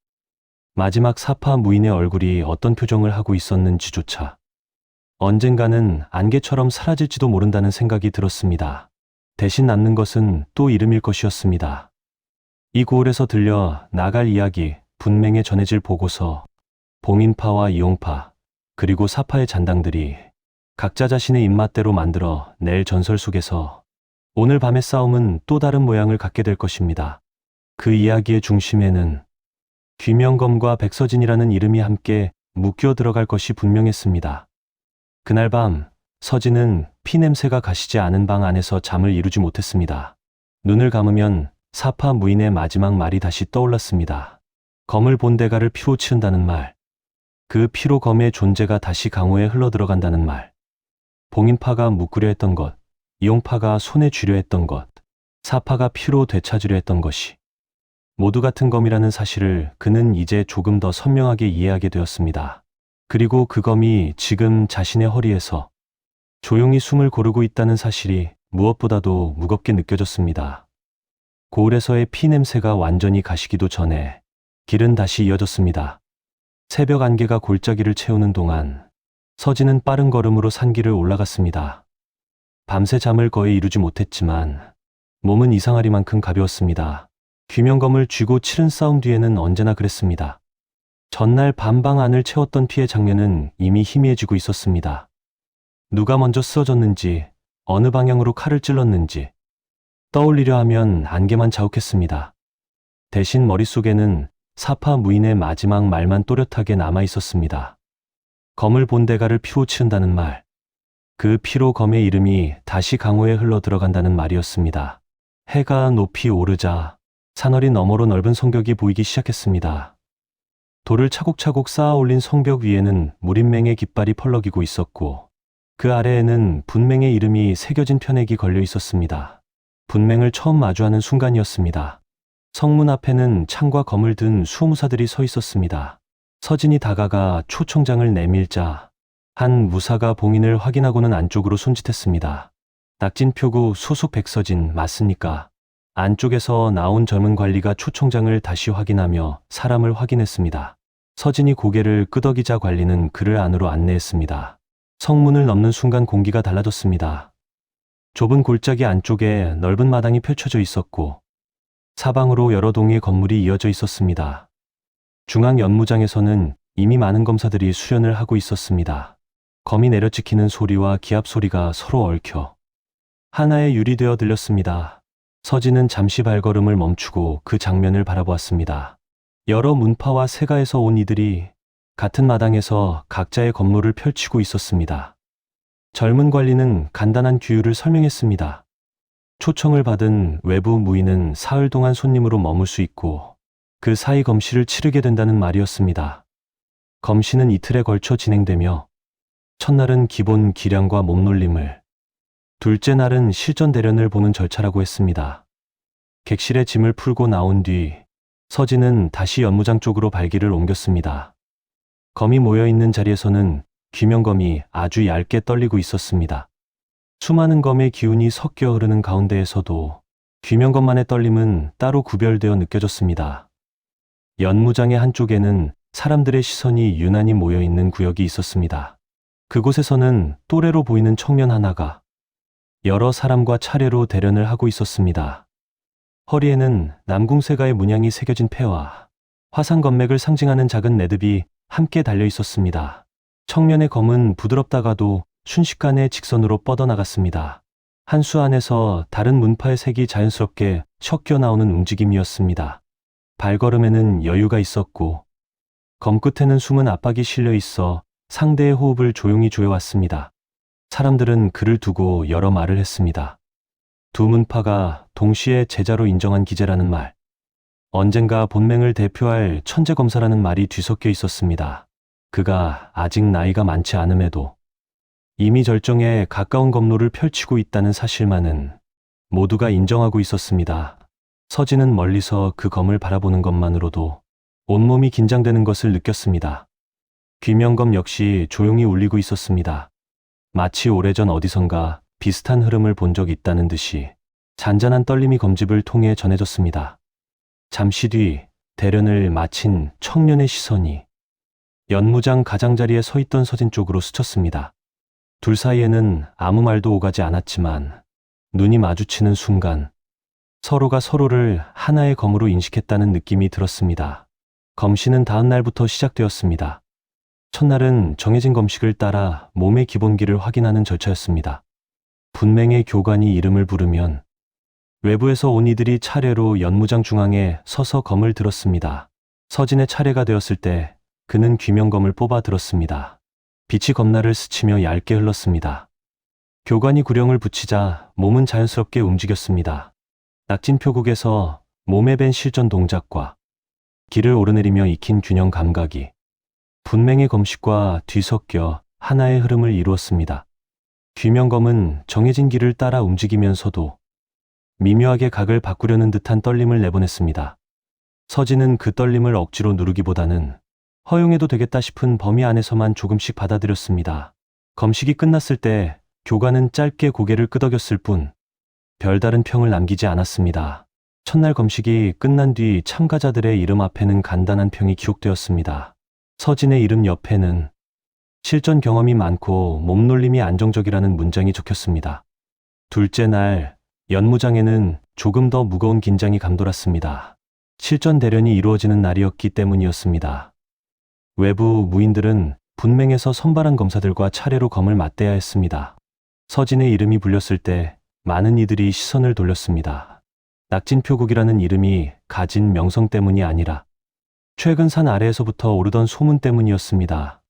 마지막 사파 무인의 얼굴이 어떤 표정을 하고 있었는지조차 언젠가는 안개처럼 사라질지도 모른다는 생각이 들었습니다. 대신 남는 것은 또 이름일 것이었습니다. 이 고을에서 들려 나갈 이야기, 분맹에 전해질 보고서, 봉인파와 이용파, 그리고 사파의 잔당들이 각자 자신의 입맛대로 만들어 낼 전설 속에서 오늘 밤의 싸움은 또 다른 모양을 갖게 될 것입니다. 그 이야기의 중심에는 귀명검과 백서진이라는 이름이 함께 묶여 들어갈 것이 분명했습니다. 그날 밤 서진은 피 냄새가 가시지 않은 방 안에서 잠을 이루지 못했습니다. 눈을 감으면 사파 무인의 마지막 말이 다시 떠올랐습니다. 검을 본 대가를 피로 치운다는 말. 그 피로 검의 존재가 다시 강호에 흘러들어간다는 말. 봉인파가 묶으려 했던 것, 이용파가 손에 쥐려 했던 것, 사파가 피로 되찾으려 했던 것이 모두 같은 검이라는 사실을 그는 이제 조금 더 선명하게 이해하게 되었습니다. 그리고 그 검이 지금 자신의 허리에서 조용히 숨을 고르고 있다는 사실이 무엇보다도 무겁게 느껴졌습니다. 고을에서의 피 냄새가 완전히 가시기도 전에 길은 다시 이어졌습니다. 새벽 안개가 골짜기를 채우는 동안 서진은 빠른 걸음으로 산길을 올라갔습니다. 밤새 잠을 거의 이루지 못했지만 몸은 이상하리만큼 가벼웠습니다. 귀명검을 쥐고 치른 싸움 뒤에는 언제나 그랬습니다. 전날 밤방 안을 채웠던 피의 장면은 이미 희미해지고 있었습니다. 누가 먼저 쓰러졌는지, 어느 방향으로 칼을 찔렀는지 떠올리려 하면 안개만 자욱했습니다. 대신 머릿속에는 사파 무인의 마지막 말만 또렷하게 남아 있었습니다. 검을 본 대가를 피로 치운다는 말. 그 피로 검의 이름이 다시 강호에 흘러 들어간다는 말이었습니다. 해가 높이 오르자 산허리 너머로 넓은 성벽이 보이기 시작했습니다. 돌을 차곡차곡 쌓아 올린 성벽 위에는 무림맹의 깃발이 펄럭이고 있었고 그 아래에는 분맹의 이름이 새겨진 편액이 걸려 있었습니다. 분맹을 처음 마주하는 순간이었습니다. 성문 앞에는 창과 검을 든 수호무사들이 서 있었습니다. 서진이 다가가 초청장을 내밀자 한 무사가 봉인을 확인하고는 안쪽으로 손짓했습니다. 낙진표구 소속 백서진 맞습니까? 안쪽에서 나온 젊은 관리가 초청장을 다시 확인하며 사람을 확인했습니다. 서진이 고개를 끄덕이자 관리는 그를 안으로 안내했습니다. 성문을 넘는 순간 공기가 달라졌습니다. 좁은 골짜기 안쪽에 넓은 마당이 펼쳐져 있었고 사방으로 여러 동의 건물이 이어져 있었습니다. 중앙 연무장에서는 이미 많은 검사들이 수련을 하고 있었습니다. 검이 내려찍히는 소리와 기합 소리가 서로 얽혀 하나의 유리되어 들렸습니다. 서진은 잠시 발걸음을 멈추고 그 장면을 바라보았습니다. 여러 문파와 세가에서 온 이들이 같은 마당에서 각자의 검로를 펼치고 있었습니다. 젊은 관리는 간단한 규율을 설명했습니다. 초청을 받은 외부 무인은 사흘 동안 손님으로 머물 수 있고 그 사이 검시를 치르게 된다는 말이었습니다. 검시는 이틀에 걸쳐 진행되며 첫날은 기본 기량과 몸놀림을, 둘째 날은 실전 대련을 보는 절차라고 했습니다. 객실에 짐을 풀고 나온 뒤 서진은 다시 연무장 쪽으로 발길을 옮겼습니다. 검이 모여있는 자리에서는 귀명검이 아주 얇게 떨리고 있었습니다. 수많은 검의 기운이 섞여 흐르는 가운데에서도 귀명검만의 떨림은 따로 구별되어 느껴졌습니다. 연무장의 한쪽에는 사람들의 시선이 유난히 모여있는 구역이 있었습니다. 그곳에서는 또래로 보이는 청년 하나가 여러 사람과 차례로 대련을 하고 있었습니다. 허리에는 남궁세가의 문양이 새겨진 패와 화상검맥을 상징하는 작은 매듭이 함께 달려 있었습니다. 청년의 검은 부드럽다가도 순식간에 직선으로 뻗어나갔습니다. 한 수 안에서 다른 문파의 색이 자연스럽게 섞여 나오는 움직임이었습니다. 발걸음에는 여유가 있었고 검 끝에는 숨은 압박이 실려 있어 상대의 호흡을 조용히 조여왔습니다. 사람들은 그를 두고 여러 말을 했습니다. 두 문파가 동시에 제자로 인정한 기재라는 말, 언젠가 본맹을 대표할 천재 검사라는 말이 뒤섞여 있었습니다. 그가 아직 나이가 많지 않음에도 이미 절정에 가까운 검로를 펼치고 있다는 사실만은 모두가 인정하고 있었습니다. 서진은 멀리서 그 검을 바라보는 것만으로도 온몸이 긴장되는 것을 느꼈습니다. 귀명검 역시 조용히 울리고 있었습니다. 마치 오래전 어디선가 비슷한 흐름을 본 적 있다는 듯이 잔잔한 떨림이 검집을 통해 전해졌습니다. 잠시 뒤 대련을 마친 청년의 시선이 연무장 가장자리에 서 있던 서진 쪽으로 스쳤습니다. 둘 사이에는 아무 말도 오가지 않았지만 눈이 마주치는 순간 서로가 서로를 하나의 검으로 인식했다는 느낌이 들었습니다. 검시는 다음 날부터 시작되었습니다. 첫날은 정해진 검식을 따라 몸의 기본기를 확인하는 절차였습니다. 분맹의 교관이 이름을 부르면 외부에서 온 이들이 차례로 연무장 중앙에 서서 검을 들었습니다. 서진의 차례가 되었을 때 그는 귀명검을 뽑아 들었습니다. 빛이 검날을 스치며 얇게 흘렀습니다. 교관이 구령을 붙이자 몸은 자연스럽게 움직였습니다. 낙진표국에서 몸에 밴 실전 동작과 길을 오르내리며 익힌 균형 감각이 분맹의 검식과 뒤섞여 하나의 흐름을 이루었습니다. 귀명검은 정해진 길을 따라 움직이면서도 미묘하게 각을 바꾸려는 듯한 떨림을 내보냈습니다. 서진은 그 떨림을 억지로 누르기보다는 허용해도 되겠다 싶은 범위 안에서만 조금씩 받아들였습니다. 검식이 끝났을 때 교관은 짧게 고개를 끄덕였을 뿐 별다른 평을 남기지 않았습니다. 첫날 검식이 끝난 뒤 참가자들의 이름 앞에는 간단한 평이 기록되었습니다. 서진의 이름 옆에는 실전 경험이 많고 몸놀림이 안정적이라는 문장이 적혔습니다. 둘째 날 연무장에는 조금 더 무거운 긴장이 감돌았습니다. 실전 대련이 이루어지는 날이었기 때문이었습니다. 외부 무인들은 분맹에서 선발한 검사들과 차례로 검을 맞대야 했습니다. 서진의 이름이 불렸을 때 많은 이들이 시선을 돌렸습니다. 낙진표국이라는 이름이 가진 명성 때문이 아니라 최근 산 아래에서부터 오르던 소문 때문이었습니다.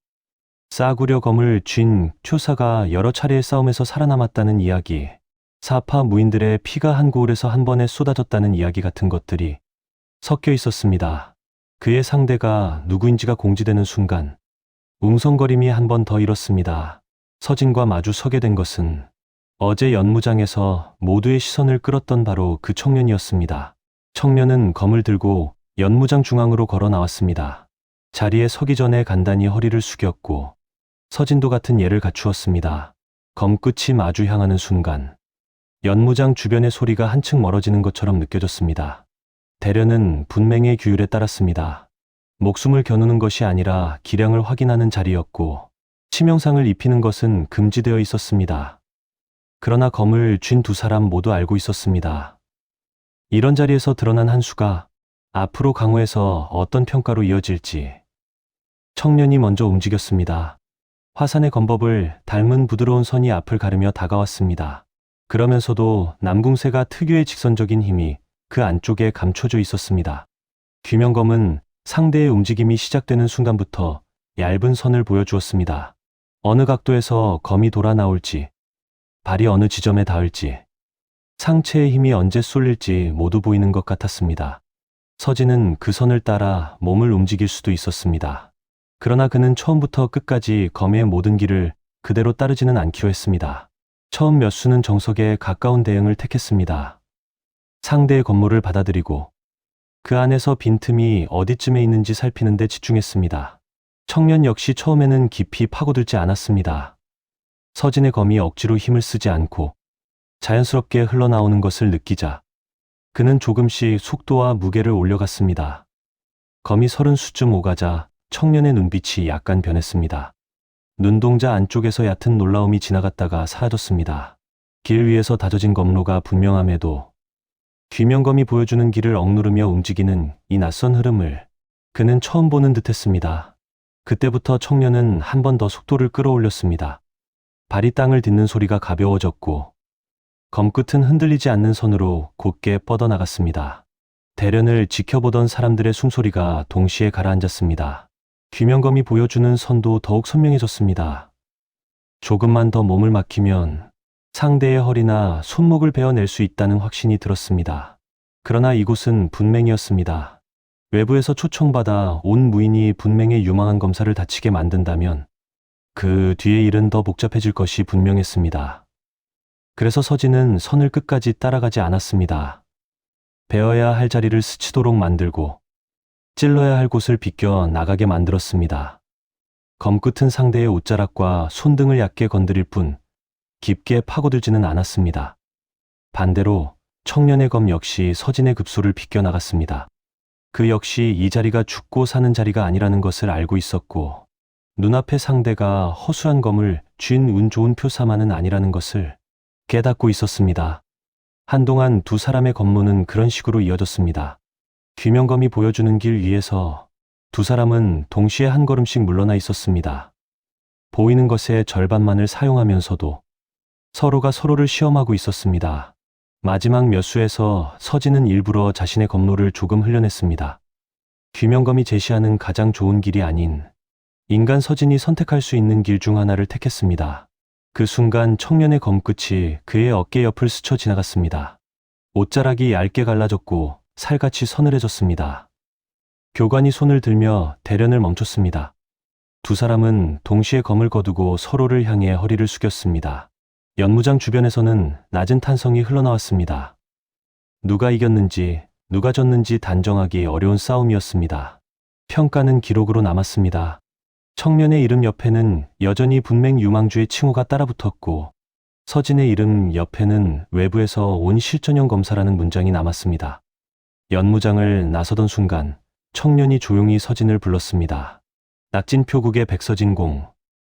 싸구려 검을 쥔 표사가 여러 차례의 싸움에서 살아남았다는 이야기, 사파 무인들의 피가 한 고을에서 한 번에 쏟아졌다는 이야기 같은 것들이 섞여 있었습니다. 그의 상대가 누구인지가 공지되는 순간 웅성거림이 한 번 더 일었습니다. 서진과 마주 서게 된 것은 어제 연무장에서 모두의 시선을 끌었던 바로 그 청년이었습니다. 청년은 검을 들고 연무장 중앙으로 걸어 나왔습니다. 자리에 서기 전에 간단히 허리를 숙였고 서진도 같은 예를 갖추었습니다. 검끝이 마주 향하는 순간 연무장 주변의 소리가 한층 멀어지는 것처럼 느껴졌습니다. 대련은 분맹의 규율에 따랐습니다. 목숨을 겨누는 것이 아니라 기량을 확인하는 자리였고 치명상을 입히는 것은 금지되어 있었습니다. 그러나 검을 쥔 두 사람 모두 알고 있었습니다. 이런 자리에서 드러난 한 수가 앞으로 강호에서 어떤 평가로 이어질지. 청년이 먼저 움직였습니다. 화산의 검법을 닮은 부드러운 선이 앞을 가르며 다가왔습니다. 그러면서도 남궁세가 특유의 직선적인 힘이 그 안쪽에 감춰져 있었습니다. 귀명검은 상대의 움직임이 시작되는 순간부터 얇은 선을 보여주었습니다. 어느 각도에서 검이 돌아 나올지, 발이 어느 지점에 닿을지, 상체의 힘이 언제 쏠릴지 모두 보이는 것 같았습니다. 서진은 그 선을 따라 몸을 움직일 수도 있었습니다. 그러나 그는 처음부터 끝까지 검의 모든 길을 그대로 따르지는 않기로 했습니다. 처음 몇 수는 정석에 가까운 대응을 택했습니다. 상대의 검모를 받아들이고 그 안에서 빈틈이 어디쯤에 있는지 살피는 데 집중했습니다. 청년 역시 처음에는 깊이 파고들지 않았습니다. 서진의 검이 억지로 힘을 쓰지 않고 자연스럽게 흘러나오는 것을 느끼자 그는 조금씩 속도와 무게를 올려갔습니다. 검이 30수쯤 오가자 청년의 눈빛이 약간 변했습니다. 눈동자 안쪽에서 얕은 놀라움이 지나갔다가 사라졌습니다. 길 위에서 다져진 검로가 분명함에도 귀명검이 보여주는 길을 억누르며 움직이는 이 낯선 흐름을 그는 처음 보는 듯했습니다. 그때부터 청년은 한 번 더 속도를 끌어올렸습니다. 발이 땅을 딛는 소리가 가벼워졌고 검끝은 흔들리지 않는 선으로 곧게 뻗어나갔습니다. 대련을 지켜보던 사람들의 숨소리가 동시에 가라앉았습니다. 귀명검이 보여주는 선도 더욱 선명해졌습니다. 조금만 더 몸을 막히면 상대의 허리나 손목을 베어낼 수 있다는 확신이 들었습니다. 그러나 이곳은 분맹이었습니다. 외부에서 초청받아 온 무인이 분맹의 유망한 검사를 다치게 만든다면 그 뒤의 일은 더 복잡해질 것이 분명했습니다. 그래서 서진은 선을 끝까지 따라가지 않았습니다. 베어야 할 자리를 스치도록 만들고 찔러야 할 곳을 비껴 나가게 만들었습니다. 검끝은 상대의 옷자락과 손등을 얕게 건드릴 뿐 깊게 파고들지는 않았습니다. 반대로 청년의 검 역시 서진의 급소를 비껴나갔습니다. 그 역시 이 자리가 죽고 사는 자리가 아니라는 것을 알고 있었고 눈앞의 상대가 허술한 검을 쥔 운 좋은 표사만은 아니라는 것을 깨닫고 있었습니다. 한동안 두 사람의 검문은 그런 식으로 이어졌습니다. 귀명검이 보여주는 길 위에서 두 사람은 동시에 한 걸음씩 물러나 있었습니다. 보이는 것의 절반만을 사용하면서도 서로가 서로를 시험하고 있었습니다. 마지막 몇 수에서 서진은 일부러 자신의 검로를 조금 흘려냈습니다. 귀명검이 제시하는 가장 좋은 길이 아닌 인간 서진이 선택할 수 있는 길 중 하나를 택했습니다. 그 순간 청년의 검끝이 그의 어깨 옆을 스쳐 지나갔습니다. 옷자락이 얇게 갈라졌고 살같이 서늘해졌습니다. 교관이 손을 들며 대련을 멈췄습니다. 두 사람은 동시에 검을 거두고 서로를 향해 허리를 숙였습니다. 연무장 주변에서는 낮은 탄성이 흘러나왔습니다. 누가 이겼는지, 누가 졌는지 단정하기 어려운 싸움이었습니다. 평가는 기록으로 남았습니다. 청년의 이름 옆에는 여전히 분맹 유망주의 칭호가 따라붙었고, 서진의 이름 옆에는 외부에서 온 실전형 검사라는 문장이 남았습니다. 연무장을 나서던 순간 청년이 조용히 서진을 불렀습니다. 낙진표국의 백서진공,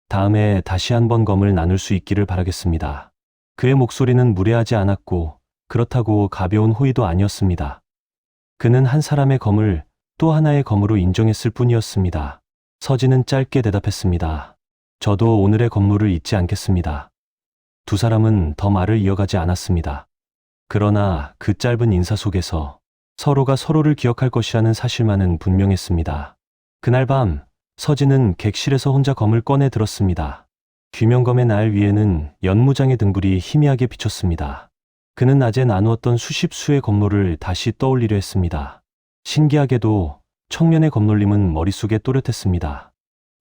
다음에 다시 한번 검을 나눌 수 있기를 바라겠습니다. 그의 목소리는 무례하지 않았고 그렇다고 가벼운 호의도 아니었습니다. 그는 한 사람의 검을 또 하나의 검으로 인정했을 뿐이었습니다. 서진은 짧게 대답했습니다. 저도 오늘의 검물을 잊지 않겠습니다. 두 사람은 더 말을 이어가지 않았습니다. 그러나 그 짧은 인사 속에서 서로가 서로를 기억할 것이라는 사실만은 분명했습니다. 그날 밤 서진은 객실에서 혼자 검을 꺼내 들었습니다. 귀명검의 날 위에는 연무장의 등불이 희미하게 비쳤습니다. 그는 낮에 나누었던 수십 수의 검물을 다시 떠올리려 했습니다. 신기하게도 청년의 검놀림은 머릿속에 또렷했습니다.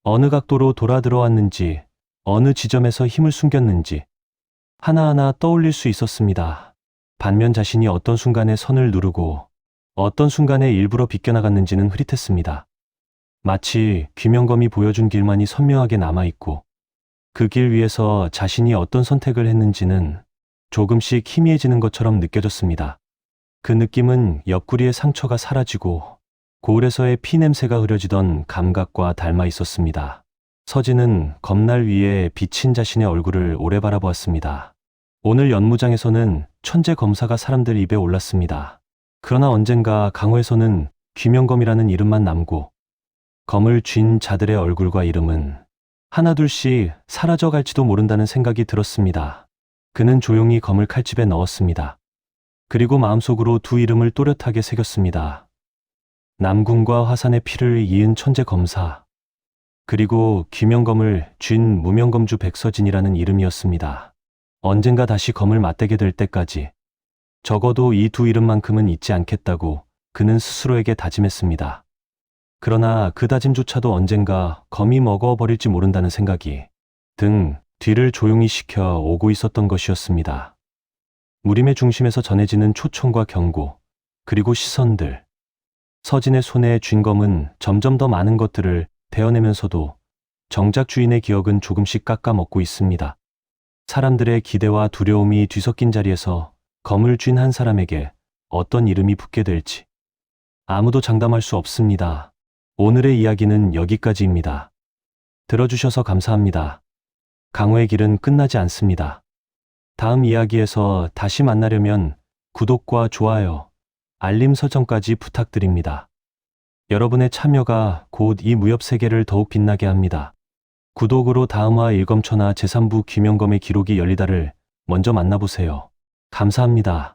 어느 각도로 돌아 들어왔는지, 어느 지점에서 힘을 숨겼는지 하나하나 떠올릴 수 있었습니다. 반면 자신이 어떤 순간에 선을 누르고 어떤 순간에 일부러 비껴나갔는지는 흐릿했습니다. 마치 귀명검이 보여준 길만이 선명하게 남아있고 그 길 위에서 자신이 어떤 선택을 했는지는 조금씩 희미해지는 것처럼 느껴졌습니다. 그 느낌은 옆구리의 상처가 사라지고 고울에서의 피 냄새가 흐려지던 감각과 닮아 있었습니다. 서진은 검날 위에 비친 자신의 얼굴을 오래 바라보았습니다. 오늘 연무장에서는 천재 검사가 사람들 입에 올랐습니다. 그러나 언젠가 강호에서는 귀명검이라는 이름만 남고 검을 쥔 자들의 얼굴과 이름은 하나둘씩 사라져갈지도 모른다는 생각이 들었습니다. 그는 조용히 검을 칼집에 넣었습니다. 그리고 마음속으로 두 이름을 또렷하게 새겼습니다. 남궁과 화산의 피를 이은 천재 검사, 그리고 귀명검을 쥔 무명검주 백서진이라는 이름이었습니다. 언젠가 다시 검을 맞대게 될 때까지 적어도 이 두 이름만큼은 잊지 않겠다고 그는 스스로에게 다짐했습니다. 그러나 그 다짐조차도 언젠가 검이 먹어버릴지 모른다는 생각이 등 뒤를 조용히 식혀 오고 있었던 것이었습니다. 무림의 중심에서 전해지는 초청과 경고, 그리고 시선들. 서진의 손에 쥔 검은 점점 더 많은 것들을 베어내면서도 정작 주인의 기억은 조금씩 깎아먹고 있습니다. 사람들의 기대와 두려움이 뒤섞인 자리에서 검을 쥔 한 사람에게 어떤 이름이 붙게 될지 아무도 장담할 수 없습니다. 오늘의 이야기는 여기까지입니다. 들어주셔서 감사합니다. 강호의 길은 끝나지 않습니다. 다음 이야기에서 다시 만나려면 구독과 좋아요, 알림 설정까지 부탁드립니다. 여러분의 참여가 곧 이 무협 세계를 더욱 빛나게 합니다. 구독으로 다음화 일검천하 제3부 귀명검의 기록이 열리다를 먼저 만나보세요. 감사합니다.